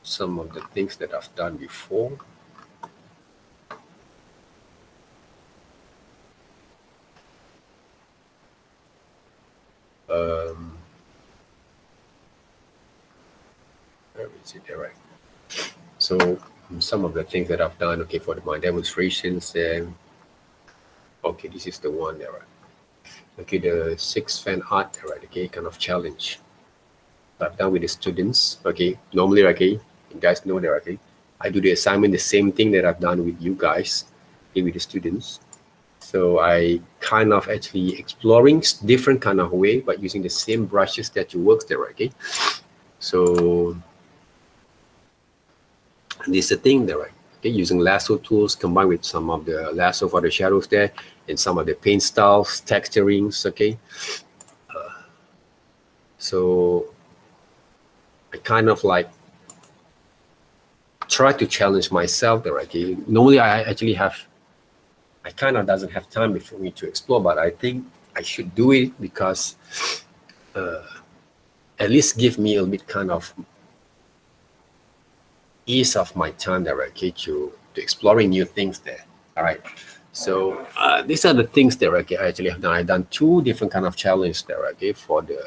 some of the things that I've done before. Where is it there, right? So some of the things that I've done, okay, for my demonstrations, okay, this is the one there, right? Okay, the 6 fan art there, right? Okay, kind of challenge I've done with the students. Okay, normally, okay, you guys know that, okay, I do the assignment the same thing that I've done with you guys, okay, with the students. So I kind of actually exploring different kind of way, but using the same brushes that you work there, okay? So this is the thing there, right? Okay, using lasso tools combined with some of the lasso for the shadows there and some of the paint styles, texturings, okay? So I kind of like try to challenge myself there, okay? Normally I kind of doesn't have time for me to explore, but I think I should do it because at least give me a bit kind of ease of my time there, okay, to exploring new things there. All right. So these are the things that, okay, I actually have done. I've done 2 different kind of challenges there, okay, for the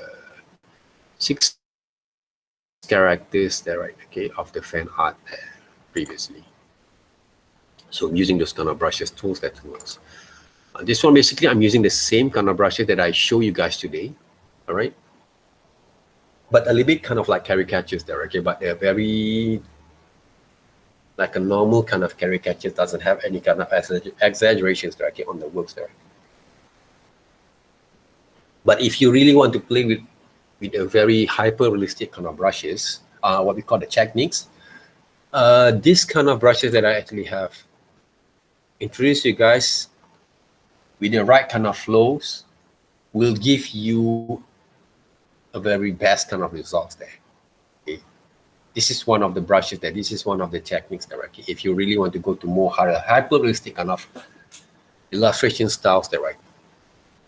6 characters there, right, okay, of the fan art there previously. So I'm using those kind of brushes, tools that works. This one, basically, I'm using the same kind of brushes that I show you guys today, all right? But a little bit kind of like caricatures there, okay? But they're very, like a normal kind of caricature, doesn't have any kind of exaggerations there, okay, on the works there. But if you really want to play with a very hyper-realistic kind of brushes, what we call the techniques, this kind of brushes that I actually have introduced you guys with the right kind of flows, will give you a very best kind of results there. Okay. This is one of the brushes there. This is one of the techniques there. Okay. If you really want to go to more hyper-realistic kind of illustration styles there, right?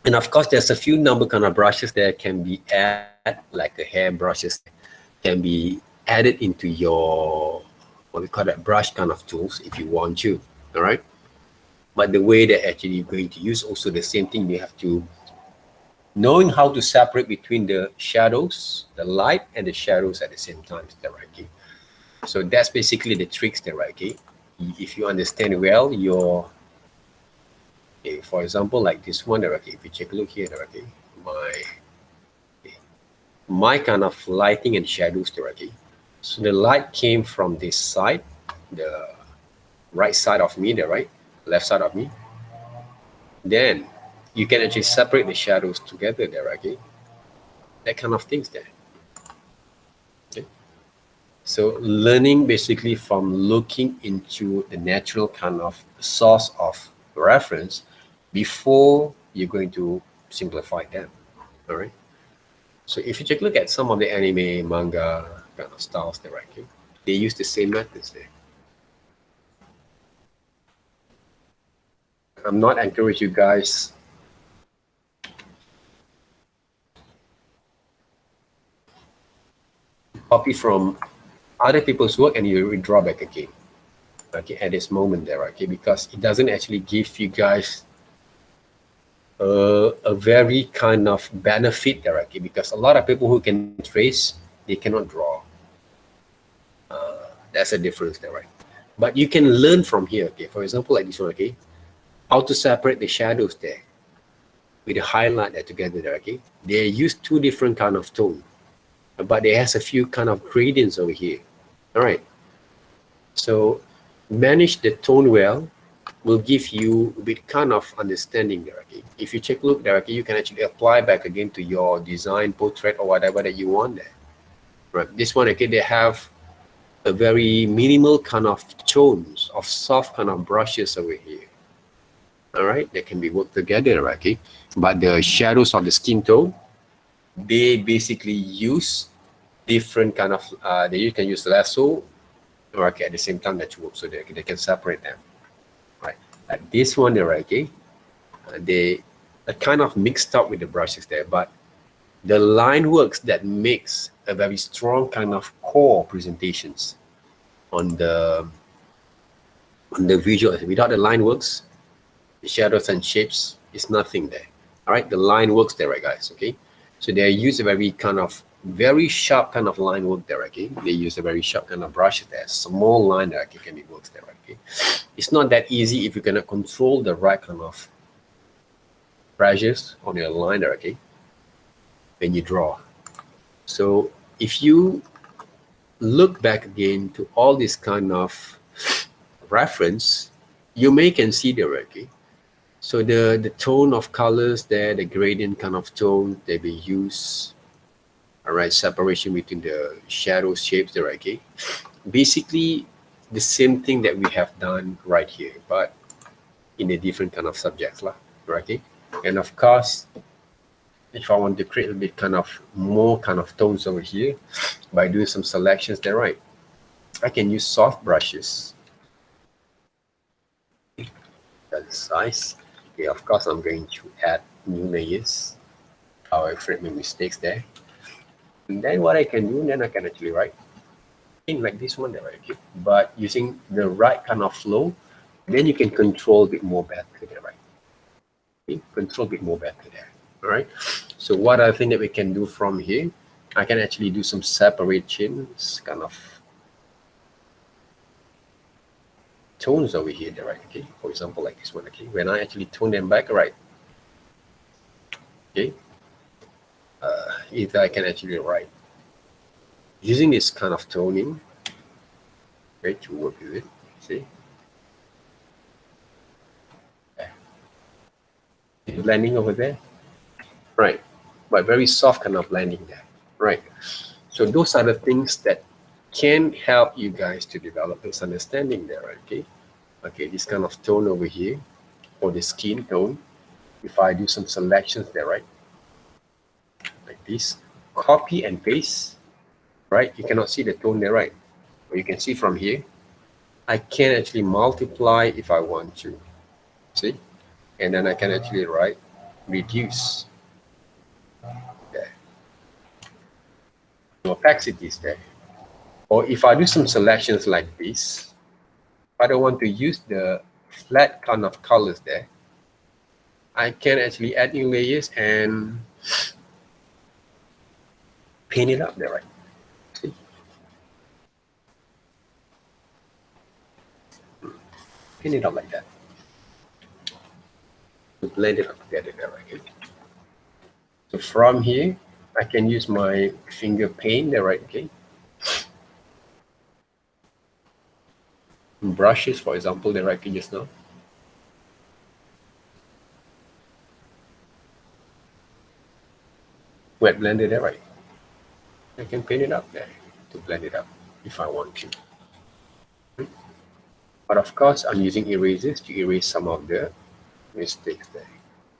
And of course, there's a few number kind of brushes that can be added, like the hair brushes, can be added into your, what we call that, brush kind of tools if you want to, all right? But the way that actually you're going to use also the same thing, you have to knowing how to separate between the shadows, the light and the shadows at the same time, okay? So that's basically the tricks there, okay? If you understand well your, okay, for example, like this one, okay, if you take a look here, okay, my kind of lighting and shadows there, okay? So the light came from this side, the right side of me there, right? Left side of me. Then you can actually separate the shadows together there, okay? That kind of things there. Okay. So learning basically from looking into the natural kind of source of reference before you're going to simplify them. All right. So if you take a look at some of the anime, manga kind of styles there, okay, they use the same methods there. I'm not encouraging you guys copy from other people's work and you withdraw back again, okay, at this moment there, okay, because it doesn't actually give you guys a very kind of benefit there, okay, because a lot of people who can trace, they cannot draw. That's a difference there, right? But you can learn from here, okay. For example, like this one, okay, how to separate the shadows there with the highlight there together there, okay. They use two different kind of tone, but there has a few kind of gradients over here. All right. So manage the tone well will give you a bit kind of understanding there, okay. If you take a look there, okay, you can actually apply back again to your design, portrait, or whatever that you want there. Right. This one, okay, they have a very minimal kind of tones of soft kind of brushes over here. All right, they can be worked together, okay. But the shadows of the skin tone, they basically use different kind of you can use lasso, or okay, at the same time that you work, so they can separate them, right? Like this one there, okay, they are kind of mixed up with the brushes there, but the line works that makes a very strong kind of core presentations on the visual. Without the line works, the shadows and shapes is nothing there. All right, the line works there, right, guys? Okay, so they use a very kind of very sharp kind of line work there, okay. They use a very sharp kind of brush there, small line there, okay, can be worked there, okay. It's not that easy if you cannot control the right kind of brushes on your line there, okay, when you draw. So if you look back again to all this kind of reference, you may can see there, okay. So the tone of colors there, the gradient kind of tone that we use, all right, separation between the shadow shapes there, okay. Basically the same thing that we have done right here, but in a different kind of subjects lah, okay. And of course, if I want to create a bit kind of more kind of tones over here by doing some selections there, right, I can use soft brushes. That size. Okay, of course I'm going to add new layers. I'll afraid my mistakes there. And then what I can do, then I can actually write in like this one there, okay. But using the right kind of flow, then you can control a bit more better there, right? Okay, control a bit more better there. All right. So what I think that we can do from here, I can actually do some separations, kind of tones over here, there, right? Okay. For example, like this one, okay. When I actually tone them back, right? Okay. Either I can actually write using this kind of toning, okay, to work with it. See, okay. Blending over there, right? But very soft kind of blending there, right? So those are the things that can help you guys to develop this understanding there, okay? Okay, this kind of tone over here, or the skin tone. If I do some selections there, right? this, copy and paste, right? You cannot see the tone there, right? But you can see from here, I can actually multiply if I want to, see? And then I can actually write reduce there. The opacity is there. Or if I do some selections like this, I don't want to use the flat kind of colors there, I can actually add new layers and paint it up there, right? See? Paint it up like that. Blend it up together there, right? So from here, I can use my finger paint there, right? Okay. Brushes, for example, there, right? Just now. Wet blend it there, right? I can paint it up there to blend it up if I want to. But of course, I'm using erasers to erase some of the mistakes there.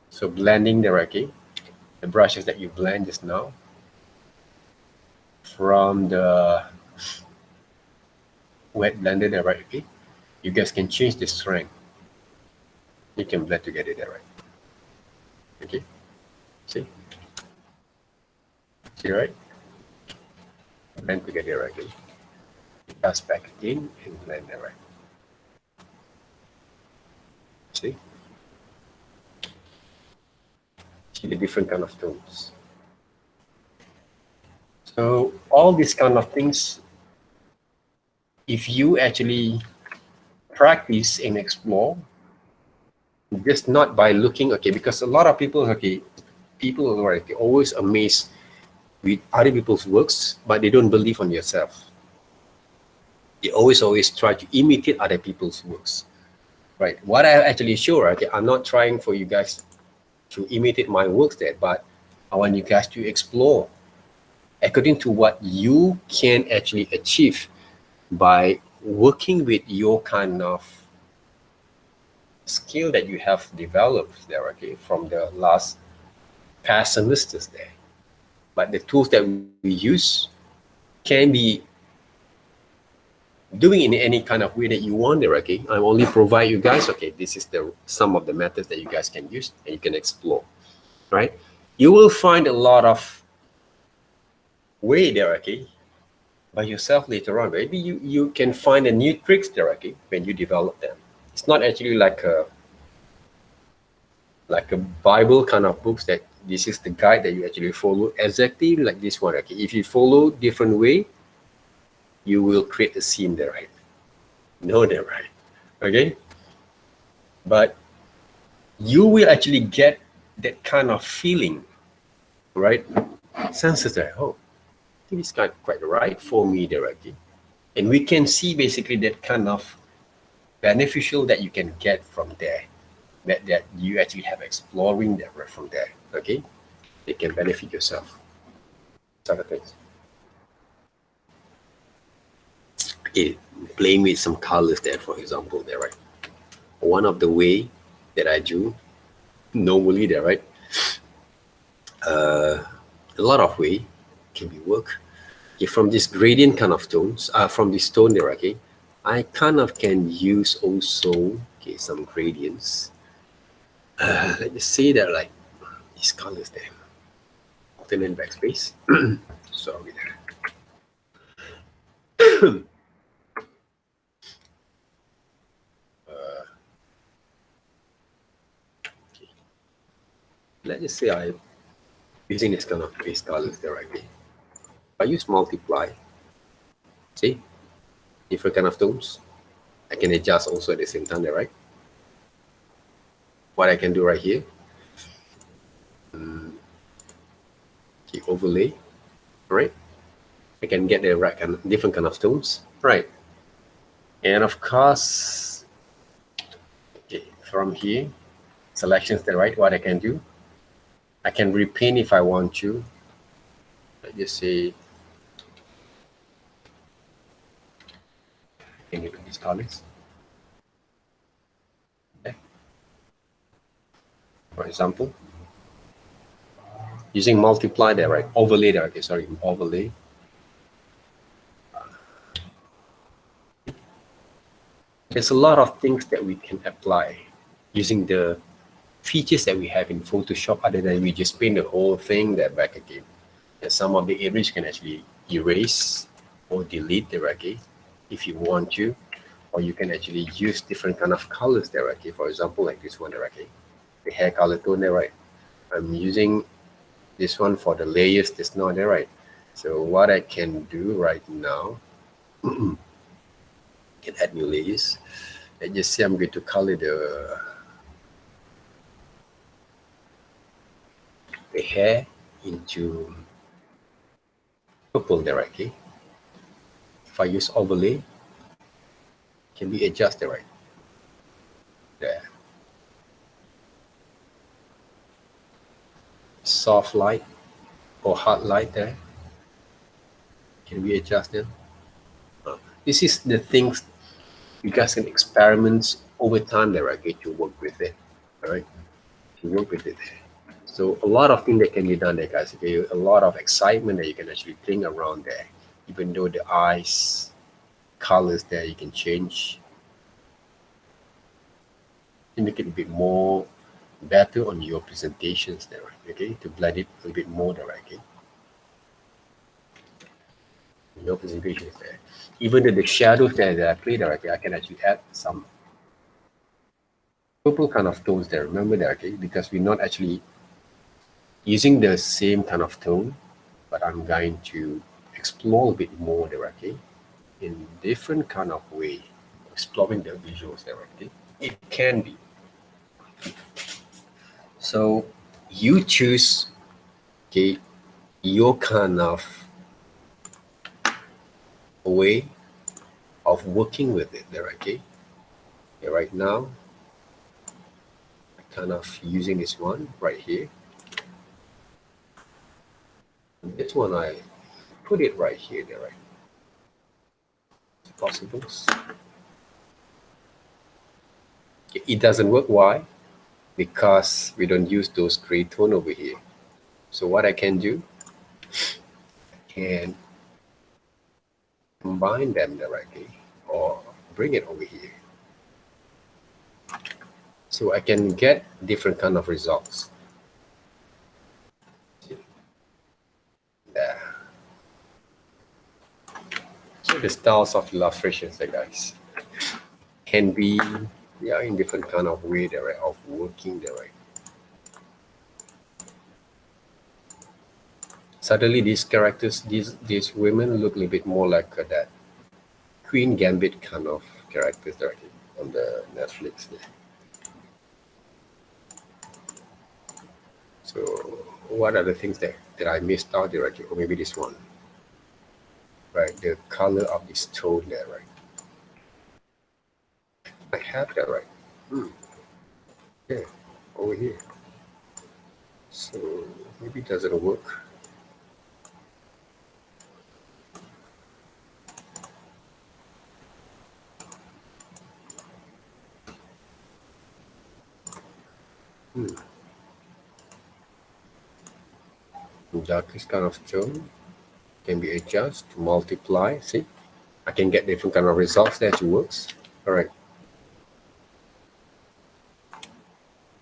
So blending directly, the brushes that you blend just now, from the wet blender there, right? Okay, you guys can change the strength. You can blend together there, right? Okay, see, right? Blend together, right? Okay, pass back again and blend there, right? See the different kind of tones. So all these kind of things, if you actually practice and explore, just not by looking, okay, because a lot of people, okay, people are okay, always amazed with other people's works, but they don't believe on yourself. They always try to imitate other people's works, right? What I actually show, okay, I'm not trying for you guys to imitate my works there, but I want you guys to explore according to what you can actually achieve by working with your kind of skill that you have developed there, okay, from the past semesters there. But the tools that we use can be doing in any kind of way that you want there, okay. I only provide you guys, okay, this is some of the methods that you guys can use and you can explore, right? You will find a lot of way there, okay, by yourself later on. Maybe you can find a new tricks there, okay, when you develop them. It's not actually like a Bible kind of books that this is the guide that you actually follow exactly like this one, okay. If you follow different way, you will create a scene there, right? No, they're right, okay. But you will actually get that kind of feeling, right? Senses that, oh, I think it's quite right for me there, okay. And we can see basically that kind of beneficial that you can get from there, that you actually have exploring there right from there, okay. It can benefit yourself. Other things. Okay, playing with some colors there, for example, there, right? One of the way that I do normally there, right? A lot of way can be work. Okay, from this gradient kind of tones, from this tone there, okay, I kind of can use also, okay, some gradients. Let's just say that like these colors there. Alternate backspace. Sorry there. Okay. Let's just say I'm using this kind of base colors there, right? Okay. I use multiply. See, different kind of tones. I can adjust also at the same time there, right? What I can do right here, the overlay, right? I can get the right kind of, different kind of tones, right? And of course, okay, from here, selections there, right? What I can do, I can repaint if I want to. Let's just say, can you these colors? Okay. For example, using multiply there, right? Overlay there, okay, sorry, overlay. There's a lot of things that we can apply using the features that we have in Photoshop, other than we just paint the whole thing there back again. And some of the areas you can actually erase or delete directly if you want to, or you can actually use different kind of colors directly. For example, like this one directly, the hair color tone there, right? I'm using this one for the layers that's not there, right? So what I can do right now, can add new layers. Let's just say I'm going to color the hair into purple directly. If I use overlay, can be adjusted right there. Soft light or hard light there can be adjusted. This is the things you guys can experiment over time there, okay, to work with it. All right, to work with it. So a lot of things that can be done there, guys. Okay, a lot of excitement that you can actually bring around there. Even though the eyes colors there, you can change to make it a bit more better on your presentations there, okay, to blend it a little bit more there, okay. Your presentations there. Even the shadows there that I played there, okay, I can actually add some purple kind of tones there. Remember that, okay, because we're not actually using the same kind of tone, but I'm going to explore a bit more there, okay, in different kind of way, exploring the visuals there, okay. It can be. So you choose, okay, your kind of way of working with it there, okay. Yeah, right now, I'm kind of using this one right here. And this one, I put it right here there, right. Possible. It doesn't work. Why? Because we don't use those gray tone over here. So what I can do, can combine them directly or bring it over here. So I can get different kind of results. There. So the styles of illustrations there, guys, can be, yeah, in different kind of way there, of working there, right. Suddenly these characters, these women look a little bit more like that Queen Gambit kind of characters directly on the Netflix there. So what are the things that I missed out directly? Or maybe this one, right? The color of this tone there, right? I have that right. Yeah, over here. So maybe it doesn't work. Darkest kind of tone can be adjusted to multiply. See, I can get different kind of results that works. All right.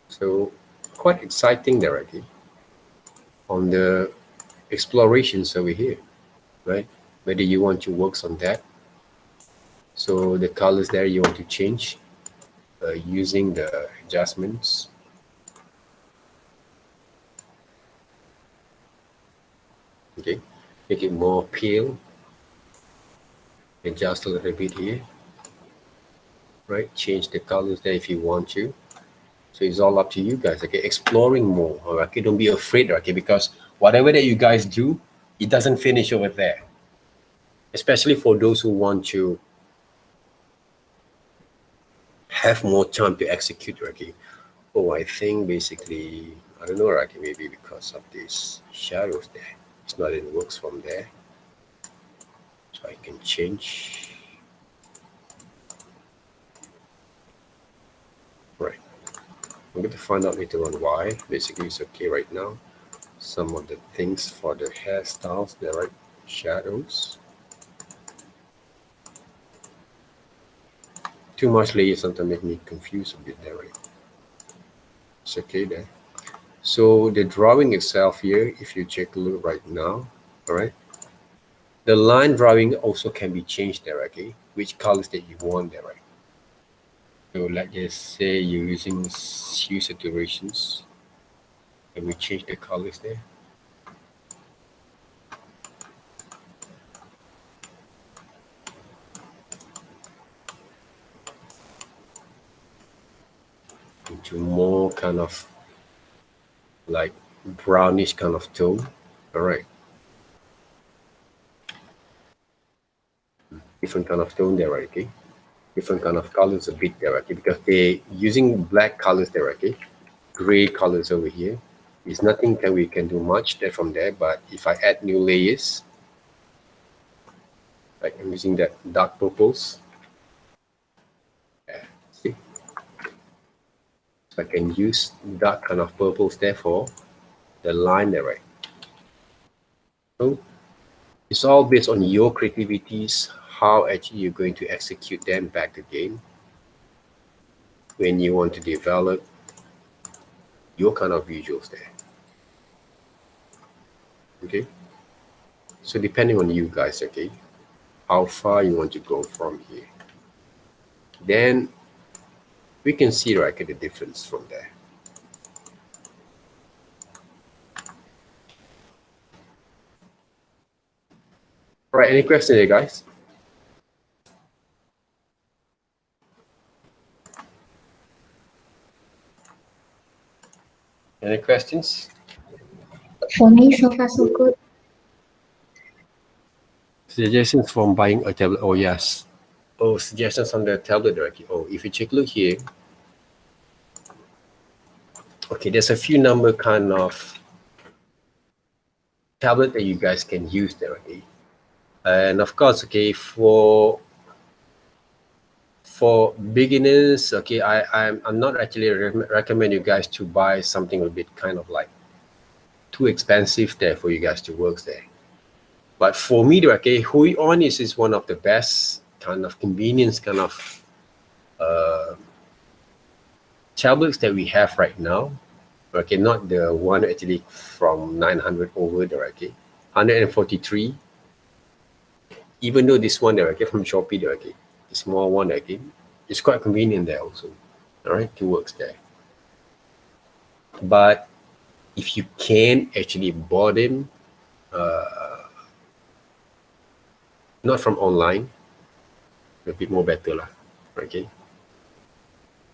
So quite exciting directly on the explorations over here, right? Whether you want to work on that. So the colors there you want to change using the adjustments. Okay, make it more pale. Adjust a little bit here, right? Change the colors there if you want to. So it's all up to you guys. Okay, exploring more. Okay, don't be afraid. Okay, because whatever that you guys do, it doesn't finish over there. Especially for those who want to have more time to execute. Okay. Oh, I think basically, I don't know. Okay, maybe because of these shadows there, it's not in works from there. So I can change. Right. I'm going to find out later on why. Basically, it's okay right now. some of the things for the hairstyles there, right? Shadows. Too much layers sometimes make me confused a bit there, right? It's okay there. So the drawing itself here, if you check a look right now, all right, the line drawing also can be changed there, okay? Which colors that you want there, right? So let's just say you're using Hue Saturations. Can we change the colors there? Into more kind of like brownish kind of tone. All right. Different kind of tone there, right? Okay. Different kind of colors a bit there, okay? Because they're using black colors there, okay? Gray colors over here. There's nothing we can do much there from there, but if I add new layers, like I'm using that dark purples. Yeah, see? So I can use dark kind of purples there for the line there, right? So it's all based on your creativities, how actually you're going to execute them back again when you want to develop your kind of visuals there. Okay, so depending on you guys, okay, how far you want to go from here, then we can see right the difference from there. All right, any questions here, guys? Any questions? For me, so far so good. Suggestions from buying a tablet. Oh yes. Oh, suggestions on the tablet directly. Oh, if you take a look here, okay, there's a few number kind of tablet that you guys can use directly, and of course, okay, for beginners, okay, I'm not actually recommend you guys to buy something a bit kind of like too expensive there for you guys to work there. But for me, okay, Hue is one of the best kind of convenience kind of tablets that we have right now. Okay, not the one actually from 900 over there, okay, 143. Even though this one there, okay, from Shopee there, okay, the small one, okay, it's quite convenient there also. All right, it works there. But if you can actually buy them, not from online, a bit more better lah, okay?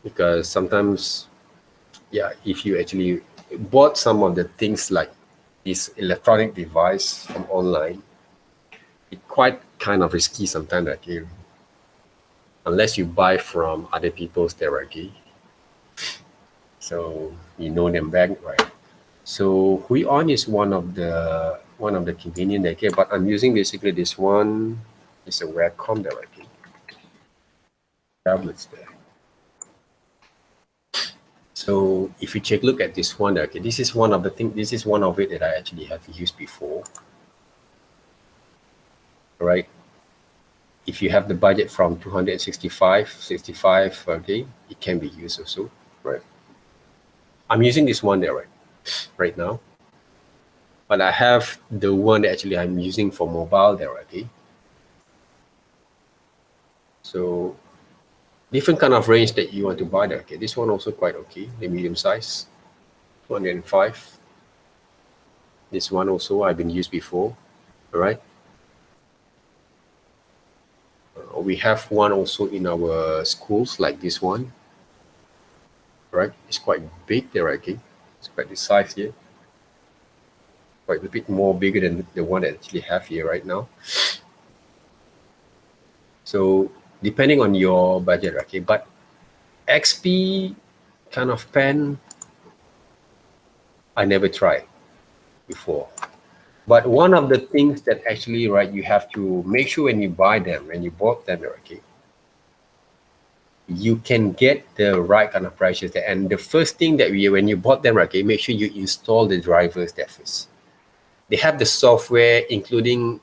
Because sometimes, yeah, if you actually bought some of the things like this electronic device from online, it's quite kind of risky sometimes, okay? Unless you buy from other people's therapy, so you know them back, right? So Hue is one of the convenient, okay, but I'm using basically this one. It's a Wacom directly tablets there. So if you take a look at this one, okay, this is one of the things. This is one of it that I actually have used before. All right. If you have the budget from 265, okay, it can be used also, right? I'm using this one there, right now. But I have the one that actually I'm using for mobile there, okay? So different kind of range that you want to buy there, okay? This one also quite okay, the medium size, 205. This one also I've been used before, all right? We have one also in our schools like this one, right? It's quite big there, okay? It's quite the size here. Quite a bit more bigger than the one that I actually have here right now. So depending on your budget, okay, but XP kind of pen, I never tried before. But one of the things that actually, right, you have to make sure when you buy them, when you bought them, okay, you can get the right kind of pressures there. And the first thing that when you bought them, okay, make sure you install the drivers there first. They have the software, including,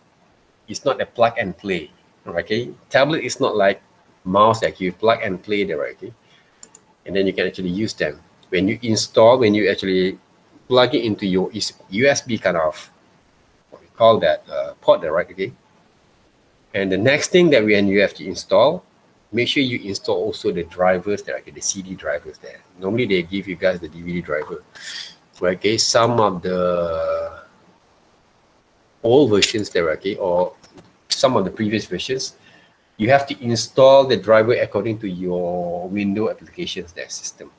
it's not a plug and play, okay? Tablet is not like mouse that you plug and play there, okay? And then you can actually use them. When you install, when you actually plug it into your USB kind of, what we call that, port there, right, okay? And the next thing that when you have to install, make sure you install also the drivers there, okay, the CD drivers there. Normally they give you guys the DVD driver. Okay, some of the old versions there, okay, or some of the previous versions, you have to install the driver according to your window applications there system.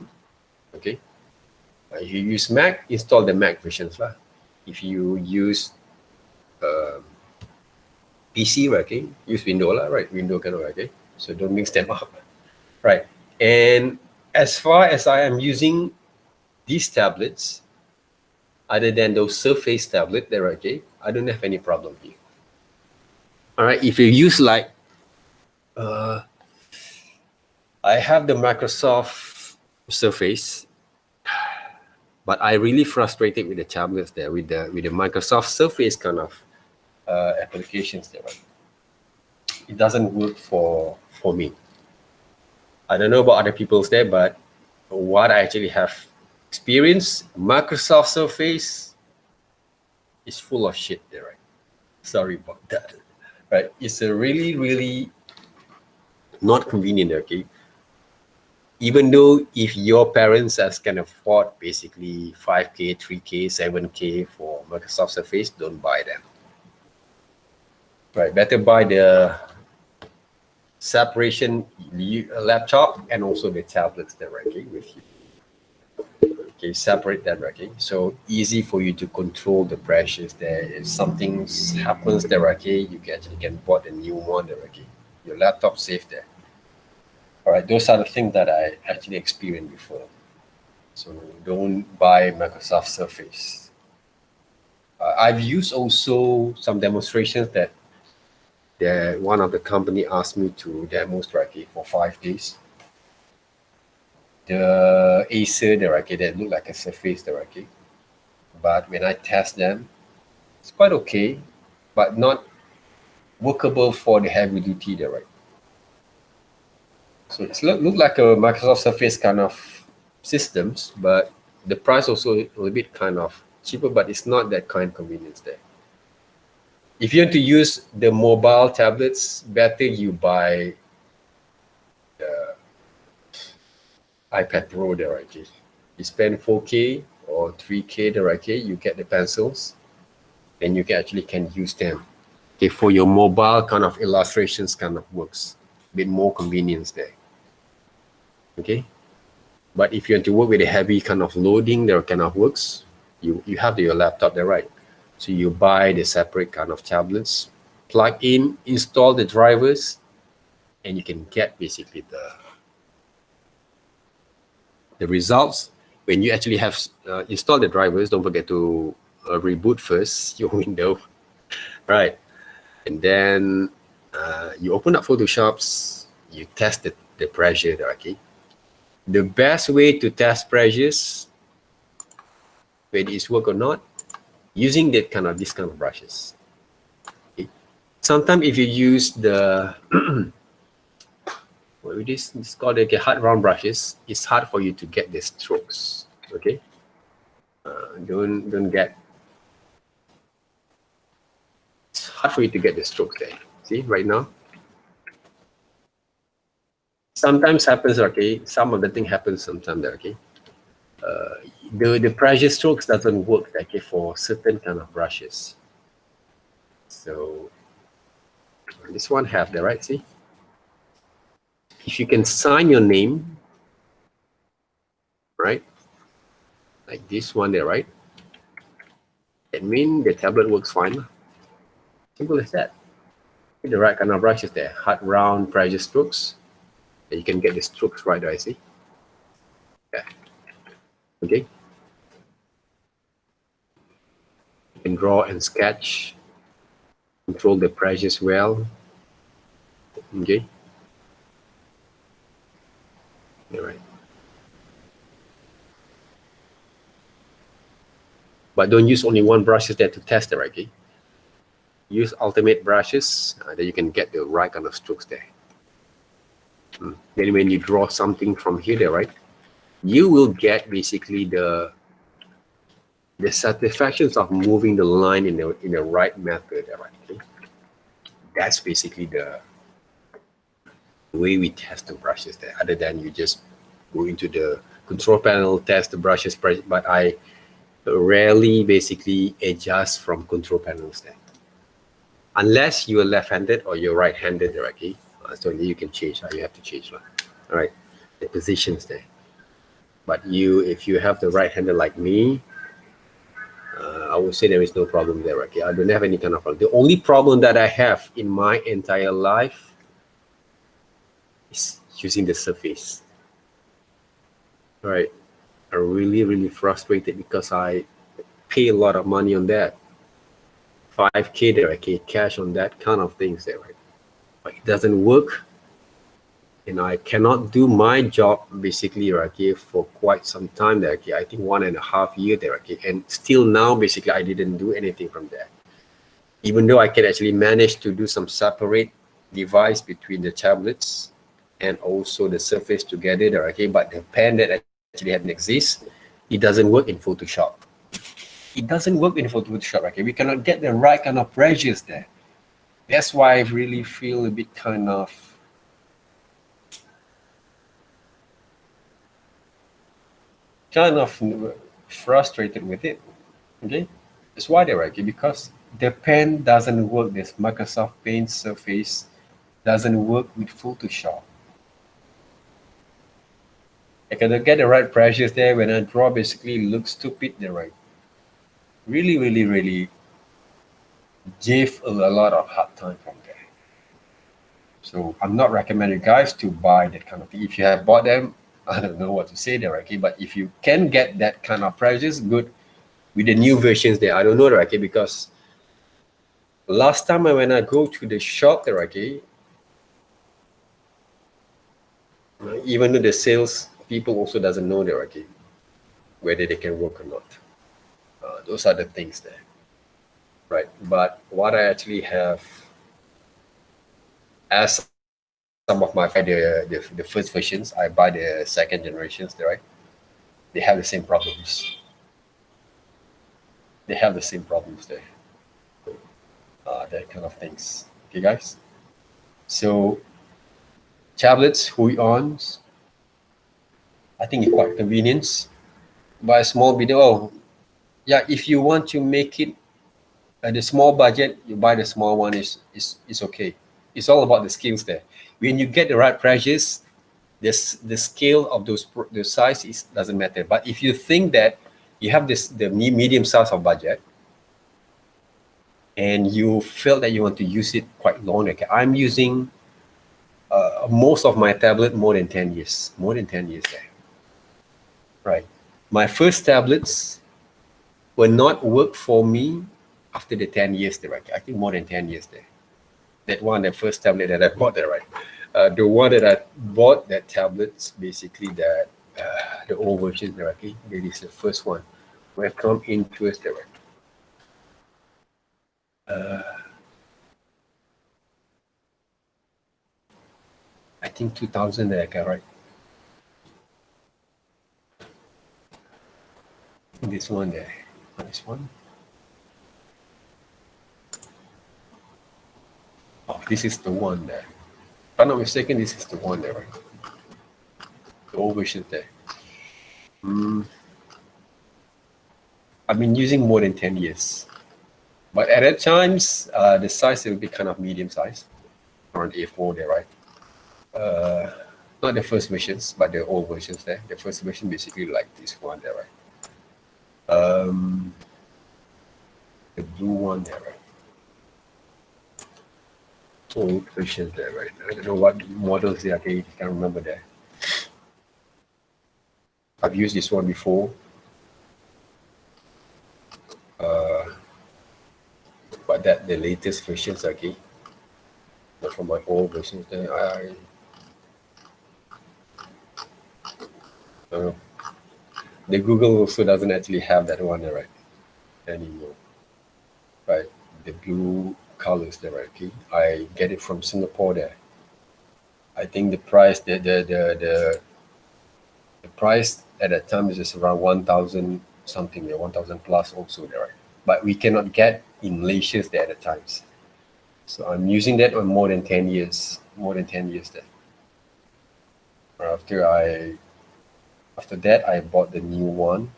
Okay, if you use Mac, install the Mac versions lah. If you use PC, okay, use Windows lah, right? Window kind of, okay. So don't mix them up, right? And as far as I am using these tablets, other than those Surface tablet, they're okay. I don't have any problem here. All right, if you use like, I have the Microsoft Surface, but I really frustrated with the tablets there, with the Microsoft Surface kind of applications there. Right? It doesn't work for me. I don't know about other people's there, but what I actually have experienced, Microsoft Surface is full of shit there, right? Sorry about that, right? It's a really not convenient, okay? Even though if your parents can afford basically 5K, 3K, 7K for Microsoft Surface, don't buy them. Right, better buy the separation laptop and also the tablets directly with you. Okay, separate that, okay? So easy for you to control the pressures there. If something happens there, okay, you can bought a new one there, okay? Your laptop safe there. All right, those are the things that I actually experienced before. So don't buy Microsoft Surface. I've used also some demonstrations that one of the company asked me to demonstrate for 5 days. The Acer that look like a Surface directly, but when I test them, it's quite okay, but not workable for the heavy duty direct. So it's look like a Microsoft Surface kind of systems, but the price also a little bit kind of cheaper, but it's not that kind of convenience there. If you want to use the mobile tablets, better you buy the iPad Pro directly. You spend 4K or 3K directly, you get the pencils, and you can use them. Okay, for your mobile kind of illustrations kind of works, a bit more convenience there. Okay, but if you want to work with a heavy kind of loading, there kind of works. You have your laptop there, right? So you buy the separate kind of tablets, plug in, install the drivers, and you can get basically the results. When you actually have installed the drivers, don't forget to reboot first your window, right? And then you open up Photoshops, you test the pressure there, okay? The best way to test pressures, whether it's work or not, using these kind of brushes. Okay? Sometimes if you use the what it is, it's called the hard round brushes, it's hard for you to get the strokes. Okay, don't get. It's hard for you to get the strokes there. See right now. Sometimes happens, okay. Some of the thing happens sometimes, okay. The pressure strokes doesn't work, okay, for certain kind of brushes. So this one have the right, see. If you can sign your name, right, like this one there, right, that means the tablet works fine. Simple as that. With the right kind of brushes there, hard round pressure strokes. You can get the strokes right there, I see. Yeah. Okay. You can draw and sketch, control the pressures well. Okay. But don't use only one brush there to test it, right? Okay? Use alternate brushes, then you can get the right kind of strokes there. Then when you draw something from here, there, right, you will get basically the satisfactions of moving the line in the right method, right? Okay? That's basically the way we test the brushes there. Other than you just go into the control panel, test the brushes, but I rarely basically adjust from control panels there, unless you are left-handed or you're right-handed, okay? So you can change. You have to change, all right, the positions there. But if you have the right-handed like me, I would say there is no problem there, okay? I don't have any kind of problem. The only problem that I have in my entire life is using the surface. All right, I'm really frustrated because I pay a lot of money on that. 5K there, okay, cash on that kind of things there, right? But it doesn't work, and I cannot do my job basically, okay, for quite some time there, okay. I think 1.5 years there, okay, and still now basically I didn't do anything from there. Even though I can actually manage to do some separate device between the tablets and also the surface together there, okay, but the pen that actually hadn't exist, it doesn't work in Photoshop. It doesn't work in Photoshop, okay. We cannot get the right kind of pressures there. That's why I really feel a bit kind of frustrated with it. Okay, that's why they're okay, because the pen doesn't work. This Microsoft Paint surface doesn't work with Photoshop. I cannot get the right pressures there. When I draw, basically it looks stupid there, right? Really gave a lot of hard time from there. So I'm not recommending guys to buy that kind of thing. If you have bought them, I don't know what to say there, okay? But if you can get that kind of pressures, good. With the new versions there, I don't know, okay? Because last time when I go to the shop there, okay, even though the sales people also doesn't know there, okay, whether they can work or not. Those are the things there, right? But what I actually have, as some of my the first versions, I buy the second generations there, right? They have the same problems. They have the same problems there. That kind of things. Okay, guys. So tablets, Hue-ons, I think it's quite convenient. Buy a small video. Oh, yeah. If you want to make it at a small budget, you buy the small one. Is okay. It's all about the skills there. When you get the right pressures, the scale of the size doesn't matter. But if you think that you have the medium size of budget, and you feel that you want to use it quite long, okay, I'm using most of my tablet more than 10 years. More than 10 years there. Right. My first tablets will not work for me after the 10 years there, right? I think more than 10 years there. That one, the first tablet that I bought there, right? The one that I bought, that tablets, basically that the old version there, okay? That is the first one. Welcome into us there, right? I think 2000 there, okay, right? This one there. This one. Oh, this is the one there. If I'm not mistaken, this is the one there, right? The old version there. I've been using more than 10 years. But at that times, the size will be kind of medium size, around A4 there, right? Not the first versions, but the old versions there. The first version basically like this one there, right? The blue one there, right? Old versions there, right? I don't know what models they are. I can't remember there. I've used this one before. But that the latest versions, okay. But for my old versions there, I don't know. The Google also doesn't actually have that one there, right? anymore. Right, the blue colors there, right? Okay, I get it from Singapore there. I think the price, the price at that time is just around 1,000 something there, 1,000 plus also there, right? But we cannot get in Malaysia there at the times. So I'm using that on more than 10 years, more than 10 years there. After that, I bought the new one,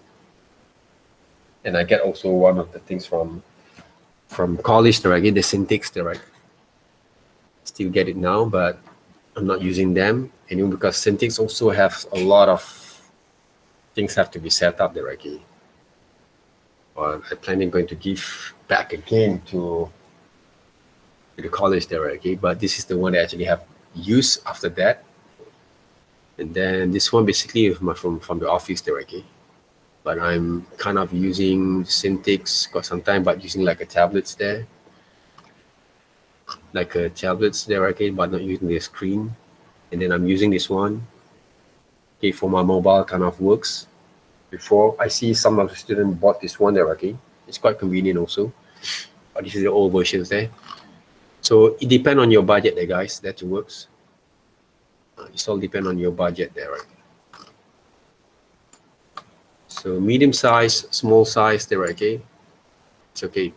and I get also one of the things from college there. I get the Cintiqs there, right? Still get it now, but I'm not using them anymore because Cintiqs also have a lot of things have to be set up there, right? I'm planning going to give back again to the college there, okay? But this is the one I actually have used after that. And then this one basically is from the office there, okay? But I'm kind of using Cintiqs quite some time, but using like a tablets there. Like a tablets there, okay? But not using the screen. And then I'm using this one, okay, for my mobile kind of works. Before I see some of the students bought this one there, okay? It's quite convenient also. But this is the old versions there. So it depends on your budget there, guys. That works. It's all depend on your budget there, right? So medium size, small size there, okay? It's okay.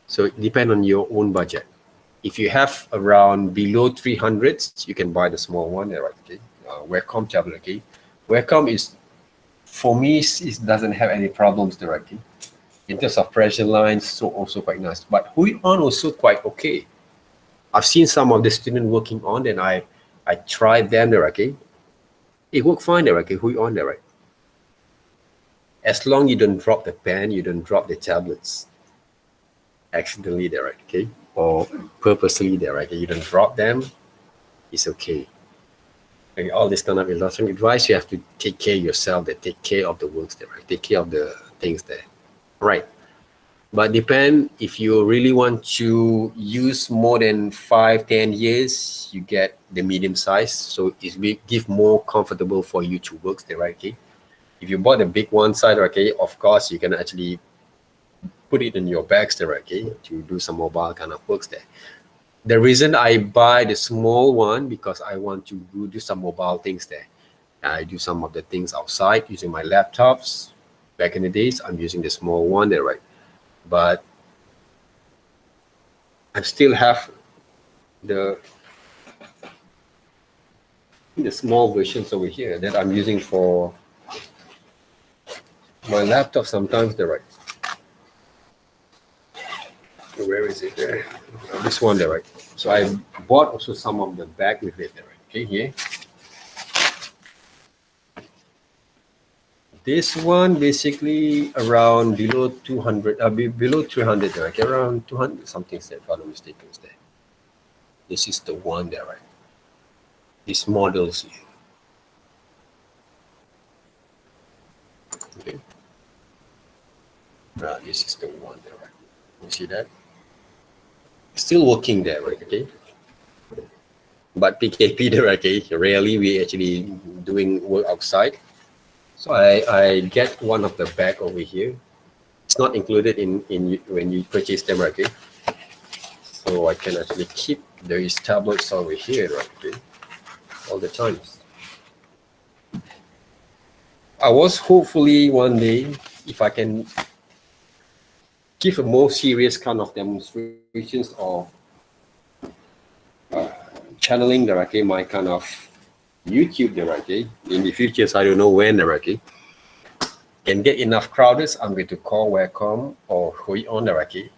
So it depends on your own budget. If you have around below 300s, you can buy the small one there, right? Okay. Wacom tablet, okay? Wacom is, for me, it doesn't have any problems there, okay? In terms of pressure lines, so also quite nice. But Hue also quite okay. I've seen some of the students working on, and I tried them there, okay? It worked fine there, okay? Hue there, right? As long you don't drop the pen, you don't drop the tablets accidentally there, right? Okay, or purposely there, right? Okay? You don't drop them, it's okay. Okay, all this kind of electronic device, you have to take care of yourself, that take care of the works there, right? Take care of the things there, right? But depend, if you really want to use more than 5-10 years, you get the medium size, so it will give more comfortable for you to work there, right? Okay. If you bought the big one side, okay, of course you can actually put it in your bags there, okay, to do some mobile kind of works there. The reason I buy the small one because I want to do some mobile things there. I do some of the things outside using my laptops. Back in the days, I'm using the small one there, right? But I still have the small versions over here that I'm using for my laptop sometimes there, right? Where is it there? This one there, right? So I bought also some of the bag with it there, right? Okay, here. This one basically around below 200, below 300 there, okay, around 200 something, if I'm not mistaken. There. This is the one there, right? These models here. Okay. This is the one there, right? You see that? Still working there, right? Okay. But PKP there, okay. Rarely we actually doing work outside. So I get one of the bag over here. It's not included in when you purchase them, right? Okay. So I can actually keep these tablets over here, right? Okay. All the times. I was hopefully one day, if I can give a more serious kind of demonstrations of channeling directly my kind of YouTube directly in the future. So I don't know when directly can get enough crowders. I'm going to call Wacom or Hui on directly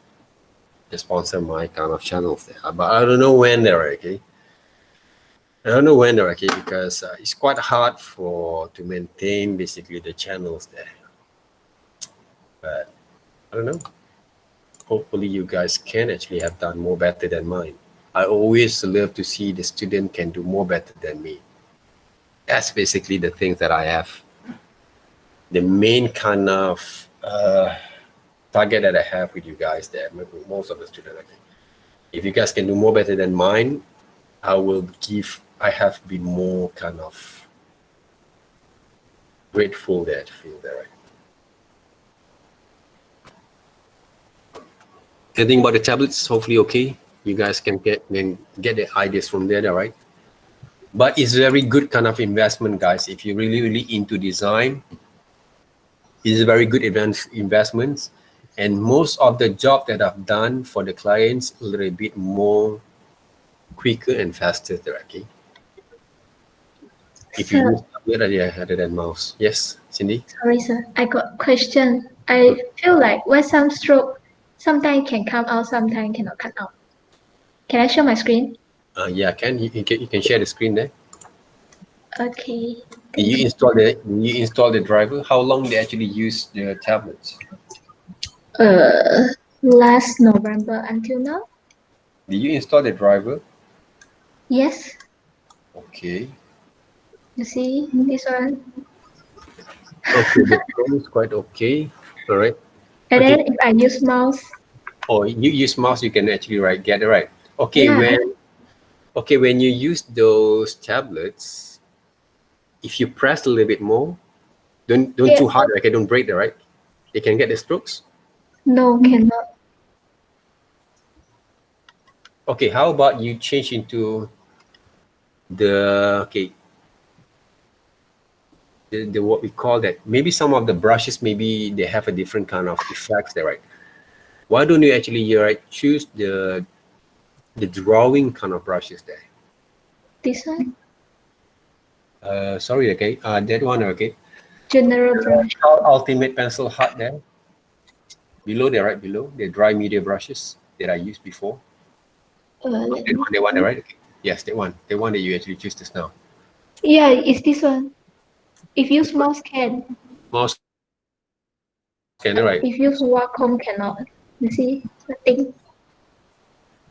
to sponsor my kind of channels there. But I don't know when directly. I don't know when directly because it's quite hard to maintain basically the channels there. But I don't know. Hopefully you guys can actually have done more better than mine. I always love to see the student can do more better than me. That's basically the things that I have. The main kind of target that I have with you guys there, most of the students. Okay. If you guys can do more better than mine, I have been more kind of grateful there to feel that, right? Anything about the tablets? Hopefully okay. You guys can get the ideas from there, right? But it's very good kind of investment, guys. If you're really into design, it's a very good investments. And most of the job that I've done for the clients a little bit more quicker and faster, okay? If you use tablet rather than mouse. Yes, Cindy? Sorry, sir. I got question. I feel like when some stroke, sometimes can come out, sometimes cannot come out. Can I show my screen? Yeah, you can share the screen there. Okay. Did you install the driver? How long they actually use the tablets? Last November until now? Did you install the driver? Yes. Okay. You see this one? Okay, the phone is quite okay. All right. And Okay. then if I use mouse, Oh, you use mouse, you can actually get it right. Okay, yeah. when you use those tablets, if you press a little bit more, don't Yeah. too hard, okay? Don't break the right. They can get the strokes. No, cannot. Okay, how about you change into the the what we call that? Maybe some of the brushes, maybe they have a different kind of effects there, right? Why don't you actually choose the drawing kind of brushes there? This one? Sorry, okay. That one, okay. General brush. Ultimate pencil hut there. Below there, right below the dry media brushes that I used before. Let me The one, right? Okay. Yes, the one that you actually choose just now. Yeah, it's this one. If use mouse can. Mouse can, right? If use Wacom cannot. You see? Nothing.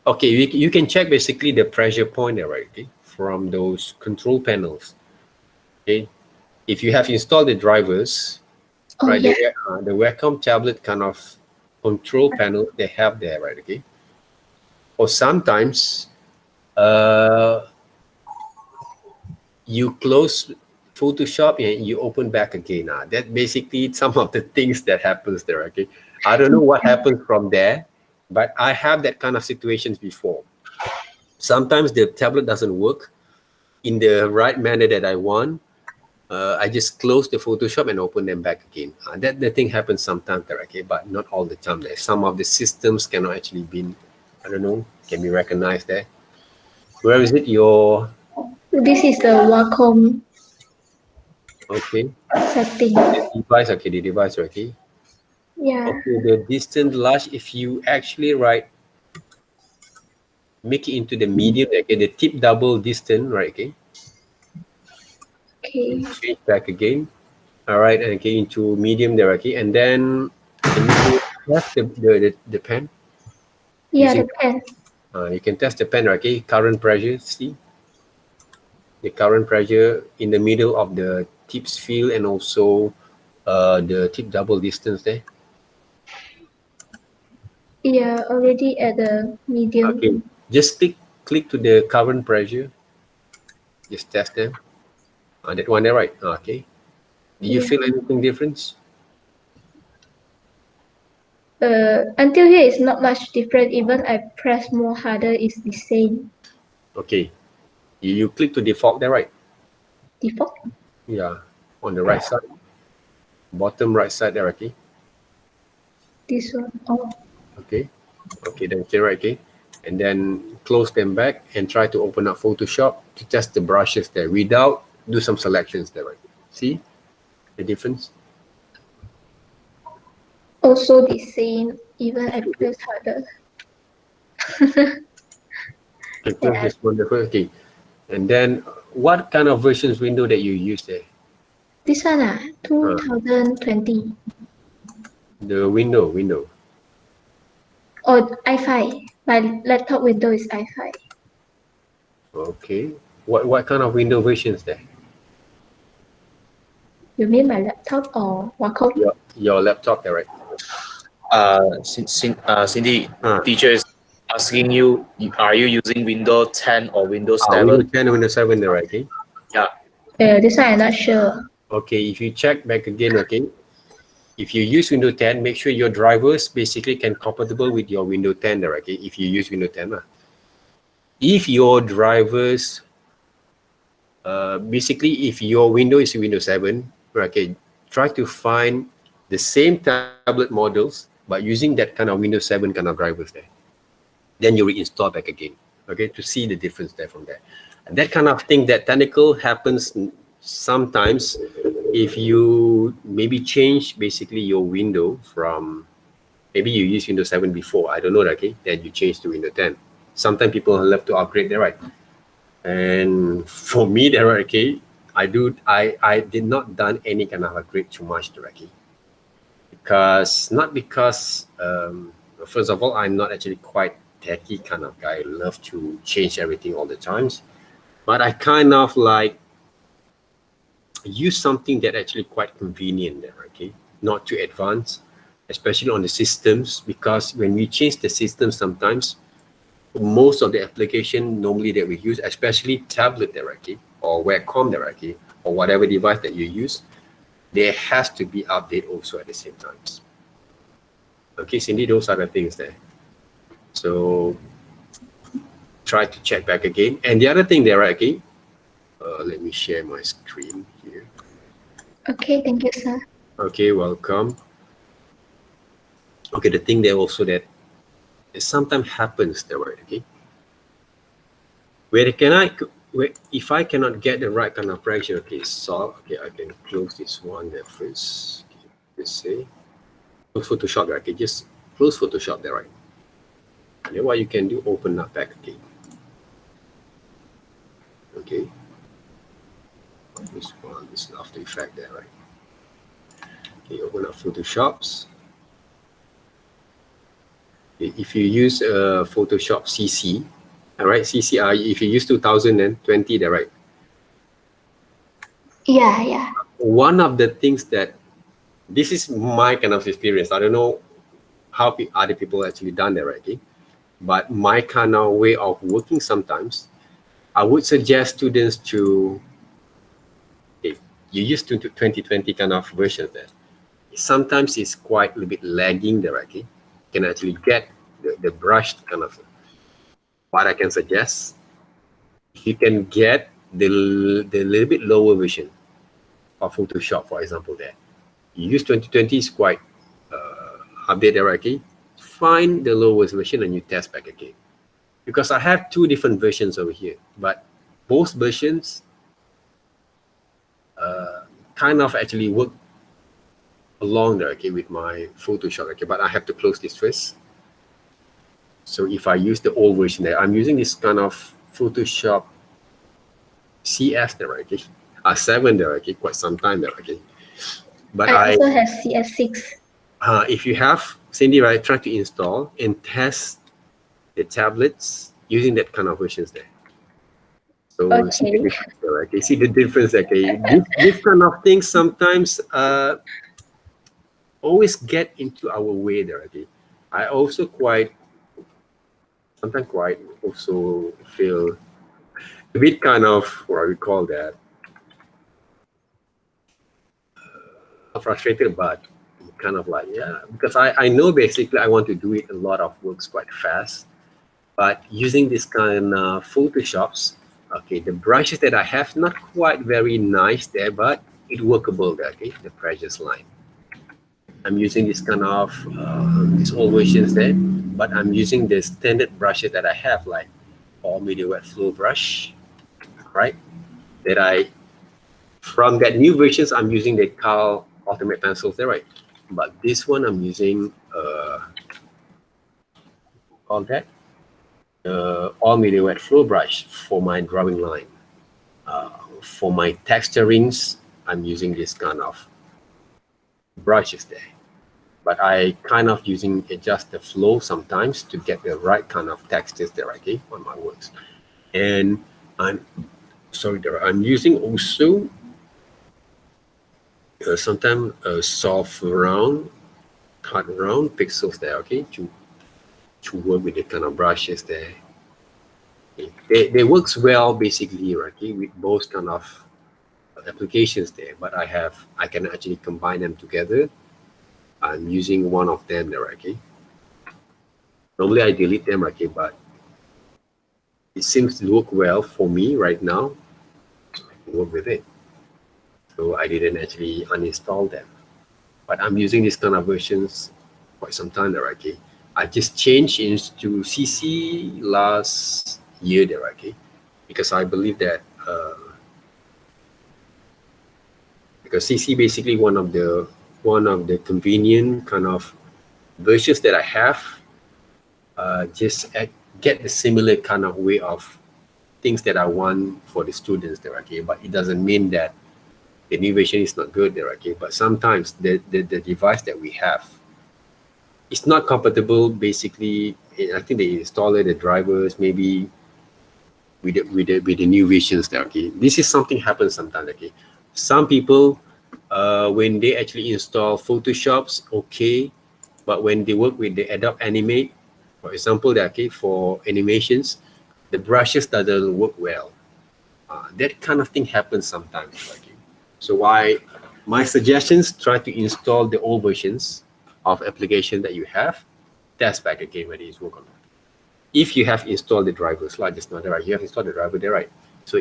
Okay, you can check basically the pressure point there, right? Okay, from those control panels. Okay, if you have installed the drivers, Oh, right? yeah. The Wacom tablet kind of control panel they have there, right? Okay, or sometimes you close Photoshop and you open back again. That basically some of the things that happens there. Okay, I don't know what happens from there, but I have that kind of situations before. Sometimes the tablet doesn't work in the right manner that I want. I just close the Photoshop and open them back again. That the thing happens sometimes there, okay, but not all the time. There, some of the systems cannot actually be, I don't know, can be recognized there. Where is it? Your This is the Wacom okay. setting. The device, okay, the device, okay. Yeah. Okay, the distant large, if you actually make it into the medium, okay, the tip double distant, right, okay. Okay. Change back again. All right, and okay, into medium there, okay. And then can you test the pen? Yeah, Using, the pen. you can test the pen, okay. Current pressure, see? The current pressure in the middle of the tips field and also the tip double distance there. Yeah, already at the medium. Okay, just click to the current pressure. Just test them. That one there, right? Okay. Do you Yeah. feel anything difference? Until here it's not much different. Even I press more harder, it's the same. Okay. You click to default there, right? Default. Yeah. On the right side. Bottom right side there, okay. This one. Oh. Okay. Okay, then okay, right, okay. And then close them back and try to open up Photoshop to test the brushes there without do some selections there, right? See the difference? Also the same. Even I press harder. Okay, Yeah. that's wonderful. Okay. And then what kind of versions window that you use there? This one 2020. The window. Oh, i5. My laptop window is i5. Okay. What kind of window versions there? You mean my laptop or Wacom? Your laptop there, right? Cindy, teacher is asking you, are you using Windows 10 or Windows 7? Windows 10 and Windows 7 there, right? Okay. Yeah. This one I'm not sure. Okay, if you check back again, okay, if you use Windows 10, make sure your drivers basically can compatible with your Windows 10 directly if you use Windows 10. If your drivers, basically if your window is Windows 7, okay, try to find the same tablet models but using that kind of Windows 7 kind of drivers there. Then you reinstall back again, okay, to see the difference there from there. And that kind of thing, that technical happens sometimes if you maybe change basically your window from, maybe you use Windows 7 before, I don't know, okay, then you change to Windows 10. Sometimes people love to upgrade there, right? And for me there, okay, I did not done any kind of upgrade too much directly. Not because first of all, I'm not actually quite techy kind of guy. I love to change everything all the times, but I kind of like use something that actually quite convenient there, okay, not too advanced, especially on the systems, because when we change the system, sometimes most of the application normally that we use, especially tablet directly or webcam directly or whatever device that you use, there has to be update also at the same time. Okay, Cindy, those are the things there. So try to check back again. And the other thing there, okay, let me share my screen here. Okay, thank you, sir. Okay, welcome. Okay, the thing there also that it sometimes happens there, right? Okay, if I cannot get the right kind of pressure, okay, solve. Okay, I can close this one there first. Okay, let's say close Photoshop there. Okay, just close Photoshop there, right? And then what you can do, open that back again. Okay, this one, this is After Effects there, right? Okay, open up Photoshops. Okay, if you use Photoshop CC, all right, CCR, if you use 2020 there, right? Yeah. One of the things that, this is my kind of experience, I don't know how other people actually done that, right? Okay? But my kind of way of working sometimes, I would suggest students to, okay, you use 2020 kind of version there. Sometimes it's quite a little bit lagging there, okay? You can actually get the brush kind of. What I can suggest, if you can get the little bit lower version of Photoshop, for example, there. You use 2020 is quite updated, okay? Find the lowest version and you test back again. Because I have two different versions over here, but both versions kind of actually work along there, okay, with my Photoshop, okay, but I have to close this first. So if I use the old version there, I'm using this kind of Photoshop CS there, okay, 7 there, okay, quite some time there, okay. But I also have CS6. If you have, Cindy, right, try to install and test the tablets using that kind of versions there. So Okay. see the difference, okay. This kind of thing sometimes always get into our way there, okay. I also sometimes also feel a bit kind of, what we call that, frustrated, but kind of like, yeah, because I know basically I want to do it a lot of works quite fast, but using this kind of Photoshops, okay, the brushes that I have, not quite very nice there, but it workable there, okay, the precious line. I'm using this kind of, these old versions there, but I'm using the standard brushes that I have, like all media wet flow brush, right? From that new versions, I'm using the Cal Ultimate pencils there, right? But this one I'm using, call that, all media wet flow brush for my drawing line. For my texturings, I'm using this kind of brushes there. But I kind of using adjust the flow sometimes to get the right kind of textures there, okay, on my works. And I'm using also sometimes soft round, hard round pixels there, okay, to work with the kind of brushes there. Okay. They works well basically, okay, with both kind of applications there. But I can actually combine them together I'm using one of them there, okay? Normally I delete them, okay, but it seems to work well for me right now, so I can work with it. So I didn't actually uninstall them. But I'm using this kind of versions quite some time there, okay? I just changed into CC last year there, okay? Because I believe that because CC basically one of the convenient kind of versions that I have, get the similar kind of way of things that I want for the students there, okay? But it doesn't mean that the new version is not good there, okay? But sometimes the device that we have is not compatible. Basically, I think they install the drivers maybe with the new versions there, okay? This is something happens sometimes, okay? Some people, when they actually install Photoshops, okay, but when they work with the Adobe Animate, for example, okay, for animations, the brushes doesn't work well. That kind of thing happens sometimes, okay? So my suggestions, try to install the old versions of application that you have, test back again whether it's work or not. If you have installed the drivers, like just not right, you have installed the driver there, right? So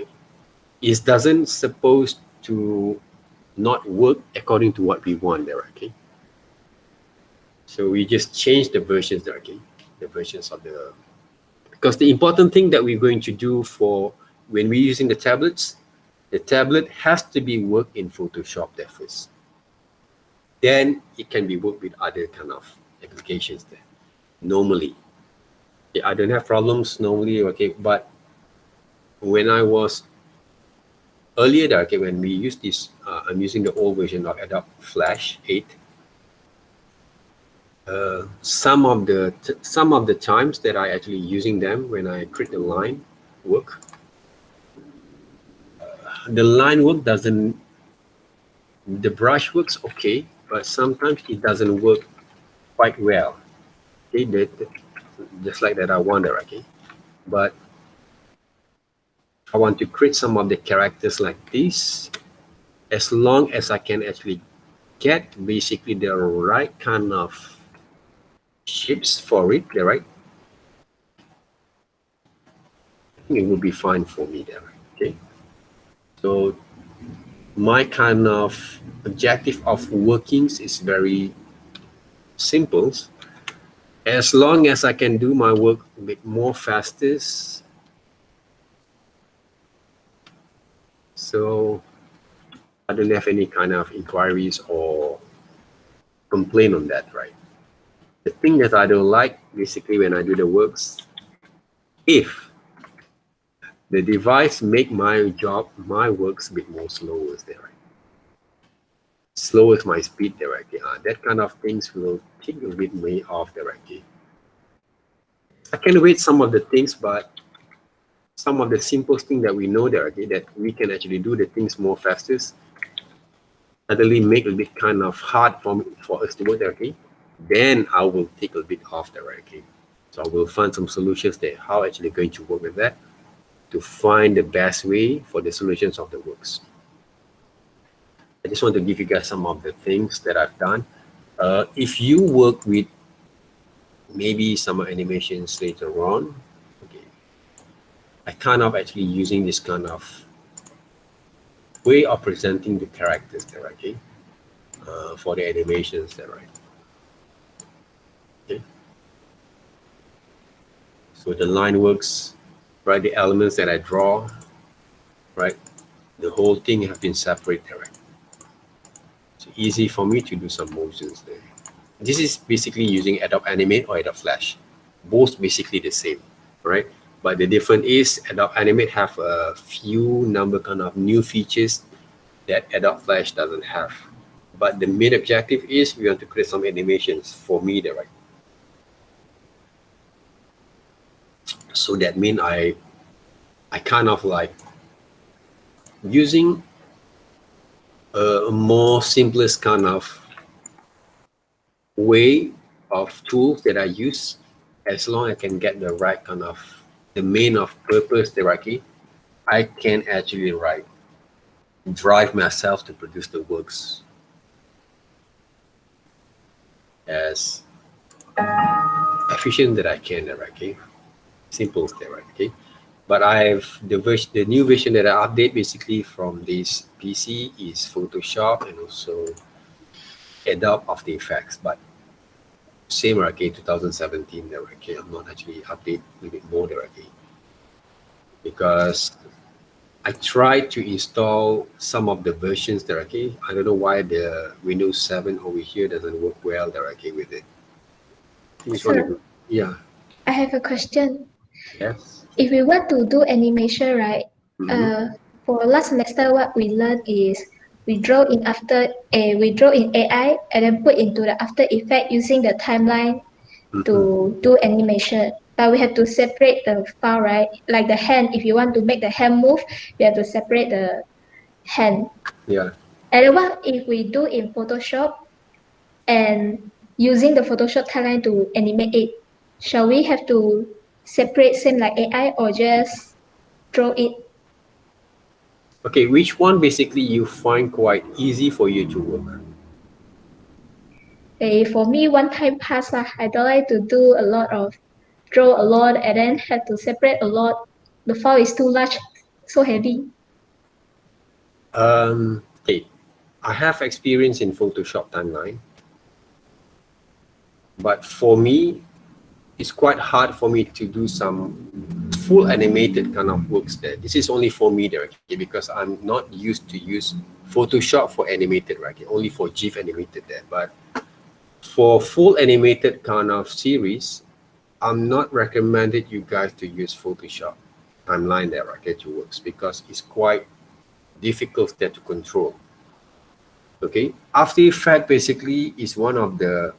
it doesn't supposed to not work according to what we want there, okay? So we just change the versions there, okay? The versions of the, because the important thing that we're going to do for when we're using the tablets, the tablet has to be worked in Photoshop there first. Then it can be worked with other kind of applications there. Normally, I don't have problems normally, okay, but when I was earlier there, okay, when we use this, I'm using the old version of Adobe Flash 8. Some of the times that I actually using them when I create the line work, the line work doesn't, the brush works okay, but sometimes it doesn't work quite well. Okay, just like that I wonder, okay, but I want to create some of the characters like this. As long as I can actually get basically the right kind of shapes for it, right? I think it will be fine for me there. Okay. So my kind of objective of workings is very simple. As long as I can do my work a bit more faster, so I don't have any kind of inquiries or complaint on that, right? The thing that I don't like basically when I do the works, if the device make my job, my works a bit more slower there, right? Slow as my speed there, right? That kind of things will take a bit me off there, right? I can wait some of the things, but some of the simplest thing that we know there, okay, that we can actually do the things more faster, suddenly make a bit kind of hard for us to work there, okay? Then I will take a bit off there, okay? So I will find some solutions there, how actually going to work with that to find the best way for the solutions of the works. I just want to give you guys some of the things that I've done. If you work with maybe some animations later on, okay, I kind of actually using this kind of way of presenting the characters there, okay, for the animations there, right? Okay. So the line works, right? The elements that I draw, right? The whole thing have been separated, right? It's easy for me to do some motions there. This is basically using Adobe Animate or Adobe Flash. Both basically the same, right? But the difference is Adobe Animate have a few number kind of new features that Adobe Flash doesn't have. But the main objective is we want to create some animations for me there, right? So that means I kind of like using a more simplest kind of way of tools that I use, as long as I can get the right kind of the main of purpose directly, I can actually drive myself to produce the works. as efficient that I can there, okay? Simple there, right? Okay. But the new version that I update basically from this PC is Photoshop and also Adobe After Effects. But same, okay, 2017 there, okay. I'm not actually update a little bit more there, okay, because I tried to install some of the versions there, okay. I don't know why the Windows 7 over here doesn't work well there, okay, with it. Which one? Sir, Yeah. I have a question. Yes. If we want to do animation, right? Mm-hmm. Uh, for last semester, what we learned is we draw in AI and then put into the After Effect using the timeline Mm-hmm. to do animation. But we have to separate the file, right? Like the hand, if you want to make the hand move, you have to separate the hand. Yeah. And then what if we do in Photoshop and using the Photoshop timeline to animate it? Shall we have to separate same like AI or just draw it? Okay, which one basically you find quite easy for you to work? For me, one time pass, I don't like to do a lot of draw a lot and then have to separate a lot. The file is too large, so heavy. Okay, I have experience in Photoshop timeline, but for me, it's quite hard for me to do some full animated kind of works there. This is only for me there, okay, because I'm not used to use Photoshop for animated, right? Okay, only for GIF animated there. But for full animated kind of series, I'm not recommended you guys to use Photoshop timeline there, okay, to works, because it's quite difficult there to control. Okay, After Effects basically is one of the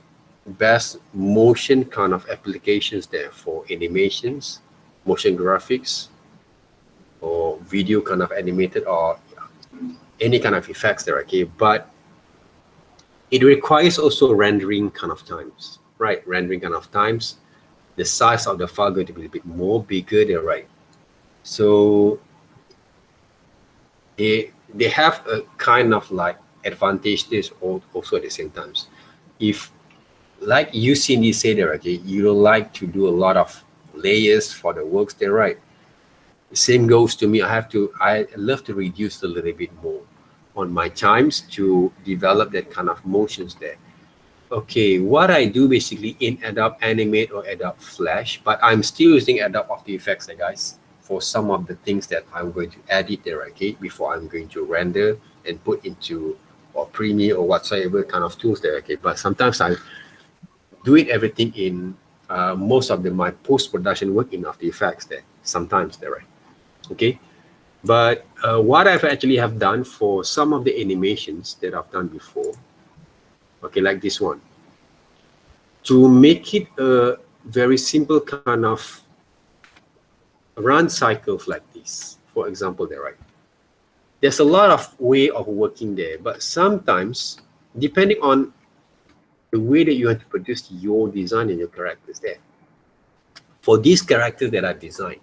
best motion kind of applications there for animations, motion graphics, or video kind of animated, or any kind of effects there, okay? But it requires also rendering kind of times, right? Rendering kind of times. The size of the file going to be a bit more bigger there, right? So they have a kind of like advantages also at the same times. If like you Cindy said there, okay, you like to do a lot of layers for the works there, right? Same goes to me. I love to reduce a little bit more on my times to develop that kind of motions there. Okay, what I do basically in Adobe Animate or Adobe Flash, but I'm still using Adobe After Effects there, guys, for some of the things that I'm going to edit there, okay, before I'm going to render and put into or Premiere or whatsoever kind of tools there, okay. But sometimes I do it everything in most of my post-production work in After Effects there, sometimes there, right? Okay, but what I've actually have done for some of the animations that I've done before, okay, like this one, to make it a very simple kind of run cycles like this, for example there, right? There's a lot of way of working there, but sometimes depending on the way that you want to produce your design and your characters there, for these characters that I've designed,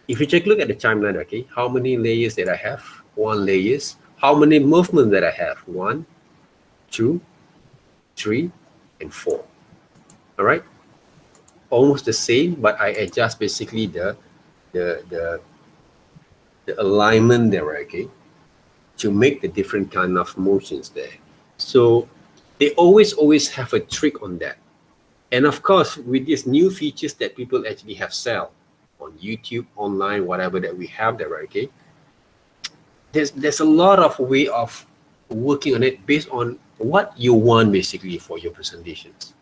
if you take a look at the timeline, okay, how many layers that I have? 1 layers. How many movements that I have? 1, 2, 3, and 4. All right, almost the same, but I adjust basically the the alignment there, okay, to make the different kind of motions there. So they always have a trick on that. And of course, with these new features that people actually have sell on YouTube, online, whatever that we have there, okay, there's a lot of way of working on it based on what you want basically for your presentations.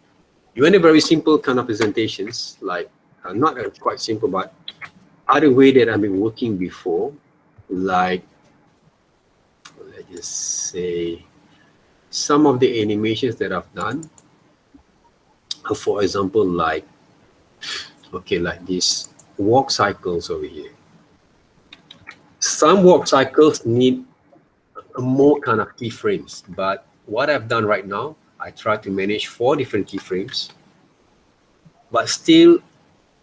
You want a very simple kind of presentations, like not quite simple, but other way that I've been working before, like let's just say some of the animations that I've done, for example, like okay, like these walk cycles over here. Some walk cycles need more kind of keyframes, but what I've done right now, I try to manage 4 different keyframes, but still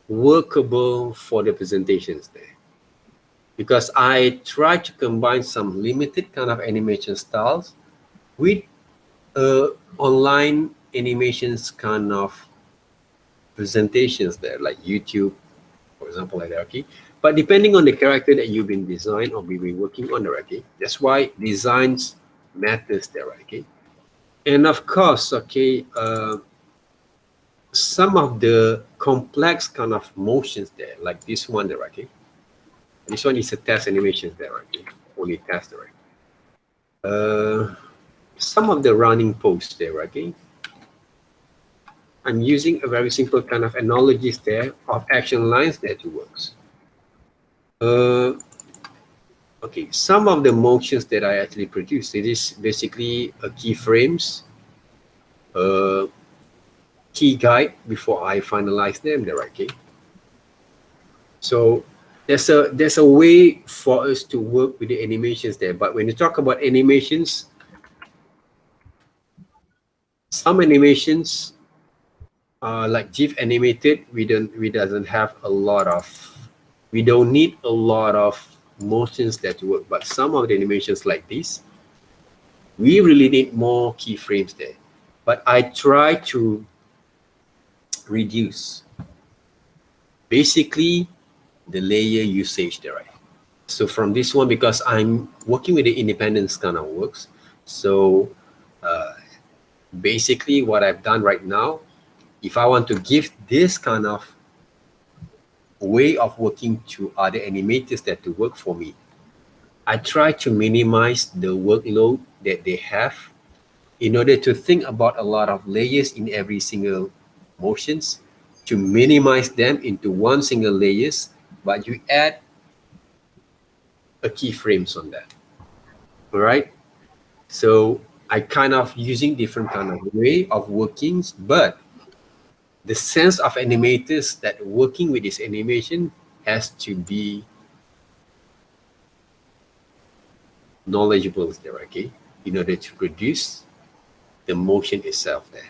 workable for the presentations there. Because I try to combine some limited kind of animation styles with online animations kind of presentations there, like YouTube, for example, like that, okay? But depending on the character that you've been designed or been working on, okay? That's why designs matters there, okay? And of course, okay, some of the complex kind of motions there, like this one there, okay? This one is a test animation there, okay? Only test there, right? Some of the running posts there, okay? I'm using a very simple kind of analogies there of action lines that works. Okay, some of the motions that I actually produce, it is basically a keyframes, key guide before I finalize them there, okay? So there's a way for us to work with the animations there. But when you talk about animations, some animations like GIF animated, we don't need a lot of motions that work. But some of the animations like this, we really need more keyframes there. But I try to reduce basically the layer usage there, right? So from this one, because I'm working with the independence kind of works, so basically what I've done right now, if I want to give this kind of way of working to other animators that to work for me, I try to minimize the workload that they have in order to think about a lot of layers in every single motions, to minimize them into one single layers, but you add a keyframes on that. All right. So I kind of using different kind of way of workings, but the sense of animators that working with this animation has to be knowledgeable there, okay, in order to produce the motion itself there.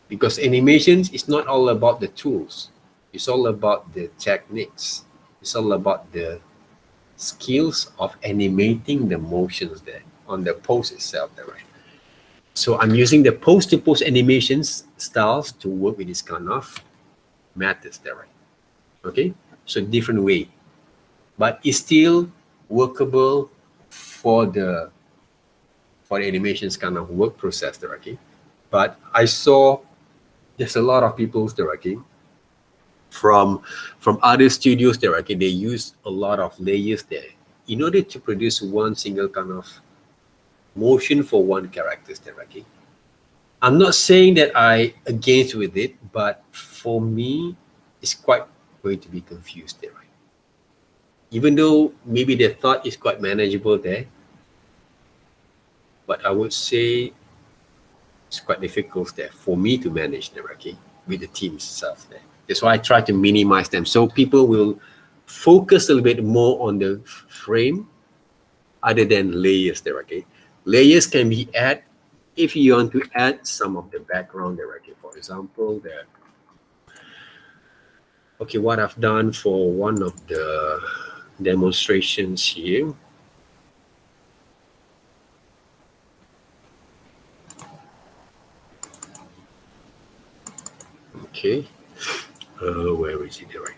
Because animations is not all about the tools, it's all about the techniques, it's all about the skills of animating the motions there on the pose itself there, right? So I'm using the pose-to-pose animations styles to work with this kind of methods there, right? Okay, so different way, but it's still workable for the animations kind of work process there, okay? But I saw there's a lot of people there, okay, from other studios there, okay, they use a lot of layers there in order to produce one single kind of motion for one character there, okay? I'm not saying that I against with it, but for me, it's quite going to be confused there, right? Even though maybe the thought is quite manageable there, but I would say it's quite difficult there for me to manage there, okay, with the teams itself there. That's why I try to minimize them, so people will focus a little bit more on the frame other than layers there, okay? Layers can be added if you want to add some of the background there, okay? For example, there. Okay, what I've done for one of the demonstrations here. Okay, where is it there, right?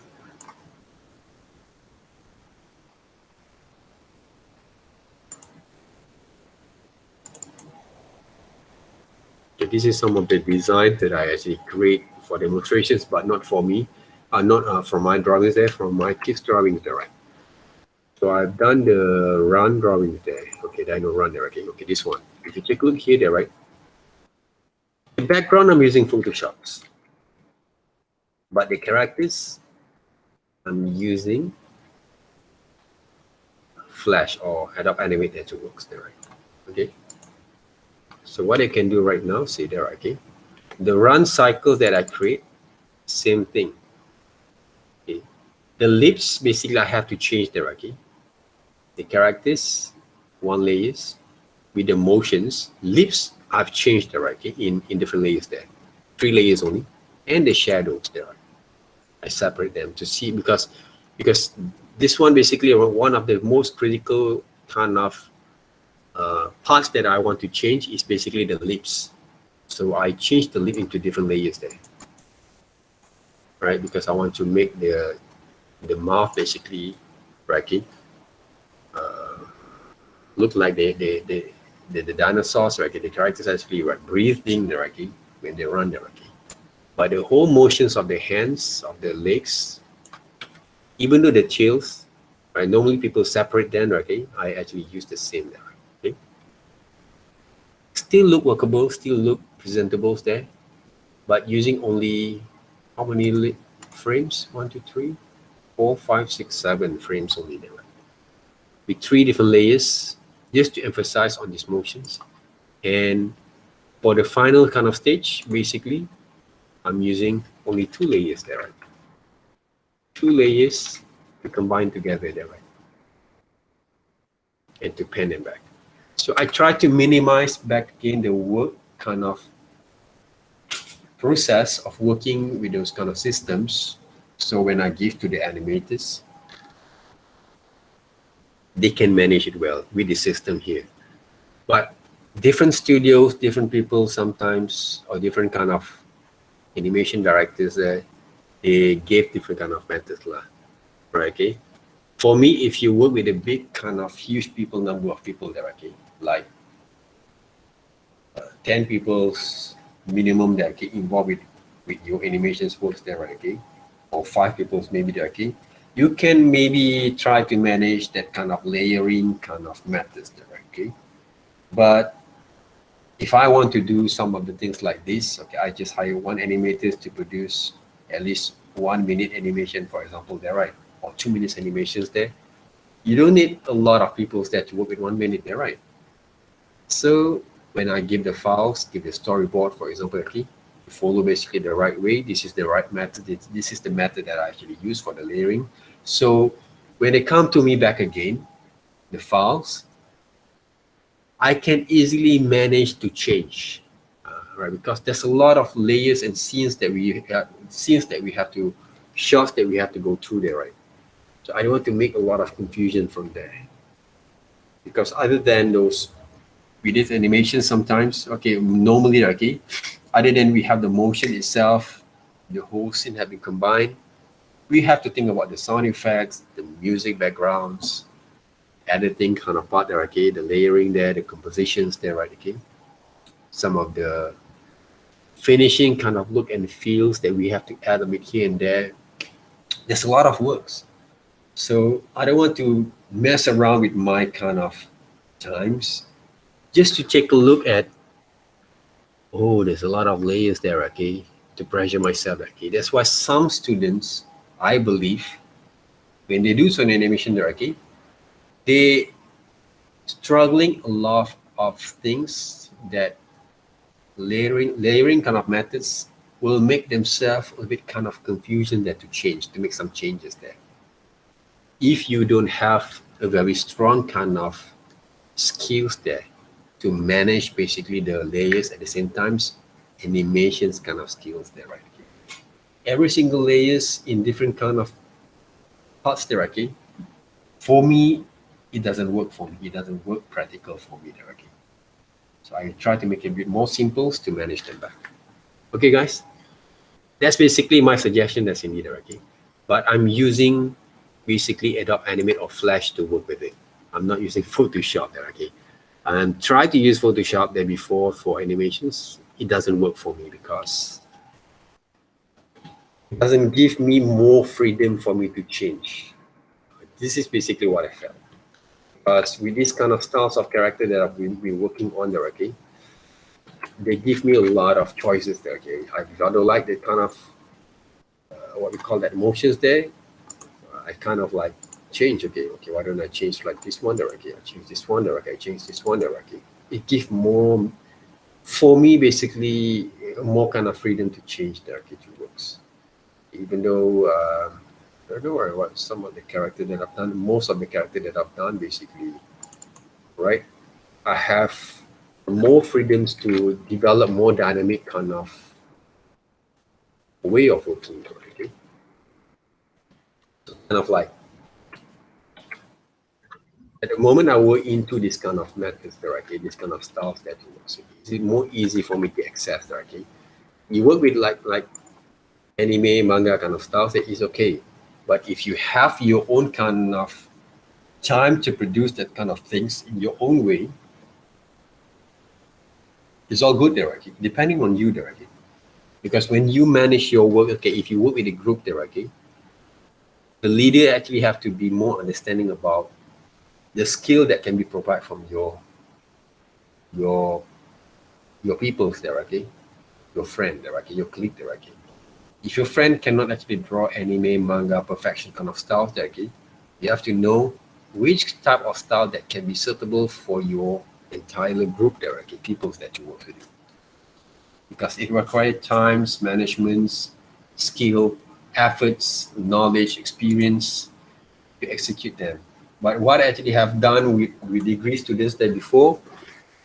Okay, this is some of the design that I actually create for demonstrations, but not for me, not from my drawings there, from my kids' drawings there, right? So I've done the run drawings there. Okay, I know run there. Okay, okay, this one. If you take a look here, there, right? The background I'm using Photoshops, but the characters I'm using Flash or Adobe Animate that works there, right? Okay. So what I can do right now, see there, okay? The run cycle that I create, same thing. Okay. The lips, basically I have to change there, okay? The characters, one layers, with the motions, lips, I've changed there, okay? In different layers there, 3 layers only, and the shadows there. I separate them to see, because this one basically one of the most critical kind of parts that I want to change is basically the lips. So I changed the lip into different layers there, right? Because I want to make the mouth basically, right, look like the dinosaurs, right? The characters actually, right, breathing, right, when they run, right? But the whole motions of the hands, of the legs, even though the tails, right? Normally people separate them, okay? I actually use the same there, okay? Still look workable, still look presentable there, but using only how many frames? 1, 2, 3, 4, 5, 6, 7 frames only there, right? With 3 different layers, just to emphasize on these motions. And for the final kind of stage, basically, I'm using only 2 layers there, right? 2 layers to combine together there, right? And to pen them back. So I try to minimize back again the work kind of process of working with those kind of systems. So when I give to the animators, they can manage it well with the system here. But different studios, different people sometimes, or different kind of animation directors, they give different kind of methods, right? Okay. For me, if you work with a big kind of huge number of people there, okay, like 10 people's minimum that get involved with your animations works there, right, okay, or 5 people's maybe there, okay, you can maybe try to manage that kind of layering kind of methods there, right, okay. But if I want to do some of the things like this, okay, I just hire one animator to produce at least 1 minute animation, for example, there, right, or 2 minutes animations there. You don't need a lot of people there to work with 1 minute there, right? So when I give the files, give the storyboard, for example, okay, follow basically the right way. This is the right method. This is the method that I actually use for the layering. So when they come to me back again, the files, I can easily manage to change, right? Because there's a lot of layers and scenes that we have to, shots that we have to go through there, right? So I don't want to make a lot of confusion from there. Because other than those, we did animation sometimes, okay, normally, okay, other than we have the motion itself, the whole scene have been combined, we have to think about the sound effects, the music backgrounds, editing kind of part there, okay, the layering there, the compositions there, right, okay, some of the finishing kind of look and feels that we have to add a bit here and there. There's a lot of works. So I don't want to mess around with my kind of times just to take a look at, oh, there's a lot of layers there, okay, to pressure myself, okay. That's why some students, I believe, when they do some animation there, okay, they struggling a lot of things that layering kind of methods will make themselves a bit kind of confusion there to change, to make some changes there. If you don't have a very strong kind of skills there to manage basically the layers at the same times, animations kind of skills there, right? Every single layers in different kind of parts there, okay? For me, it doesn't work for me. It doesn't work practical for me there, okay? So I try to make it a bit more simple to manage them back. Okay, guys? That's basically my suggestion that's in there, okay? But I'm using basically Adobe Animate or Flash to work with it. I'm not using Photoshop there, okay? And try to use Photoshop there before for animations. It doesn't work for me because it doesn't give me more freedom for me to change. This is basically what I felt. Because with this kind of styles of character that I've been working on there, okay, they give me a lot of choices there, okay. I rather like the kind of what we call that emotions there. I kind of like change, okay, why don't I change like this one there, okay, I change this one there, okay, I change this one there, okay. It gives more, for me, basically, more kind of freedom to change the architecture works. Even though, I don't know what some of the character that I've done, most of the character that I've done, basically, right, I have more freedoms to develop more dynamic kind of way of working, okay. So kind of like At the moment I work into this kind of methods, okay, this kind of styles that so it's more easy for me to access, okay. You work with like anime, manga kind of styles, that is okay. But if you have your own kind of time to produce that kind of things in your own way, it's all good there, okay, depending on you there, okay. Because when you manage your work, okay, if you work with a group there, okay, the leader actually have to be more understanding about the skill that can be provided from your peoples there, okay, your friend there, okay, your colleague there, okay. If your friend cannot actually draw anime, manga, perfection kind of styles there, okay, you have to know which type of style that can be suitable for your entire group there, okay, peoples that you work with. Because it requires times, management, skill, efforts, knowledge, experience to execute them. But what I actually have done with degree students that before,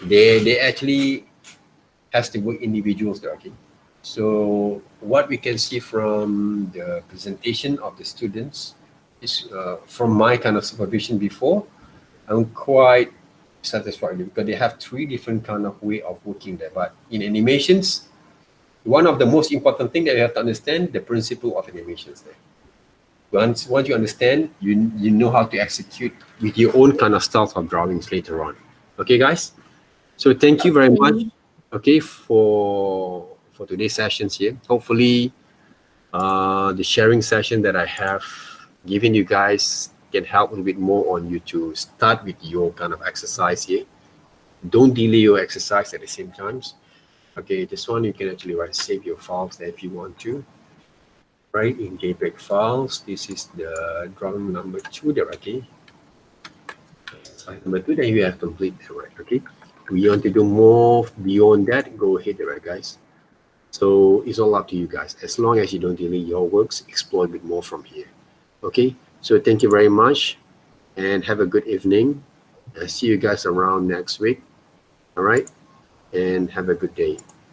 they actually has to work individuals there, okay. So what we can see from the presentation of the students is from my kind of supervision before, I'm quite satisfied because they have 3 different kind of way of working there. But in animations, one of the most important thing that you have to understand the principle of animations there. Once you understand, you know how to execute with your own kind of styles of drawings later on. Okay, guys. So thank you very much. Okay, for today's sessions here. Hopefully, the sharing session that I have given you guys can help a little bit more on you to start with your kind of exercise here. Don't delay your exercise at the same times. Okay, this one you can actually save your files there if you want to. Right, in JPEG files, this is the drawing number 2 there, okay. Exercise number 2 that you have completed, right, okay. If you want to do more beyond that, go ahead, right, guys. So it's all up to you guys. As long as you don't delay your works, explore a bit more from here. Okay, so thank you very much and have a good evening. I'll see you guys around next week. All right, and have a good day.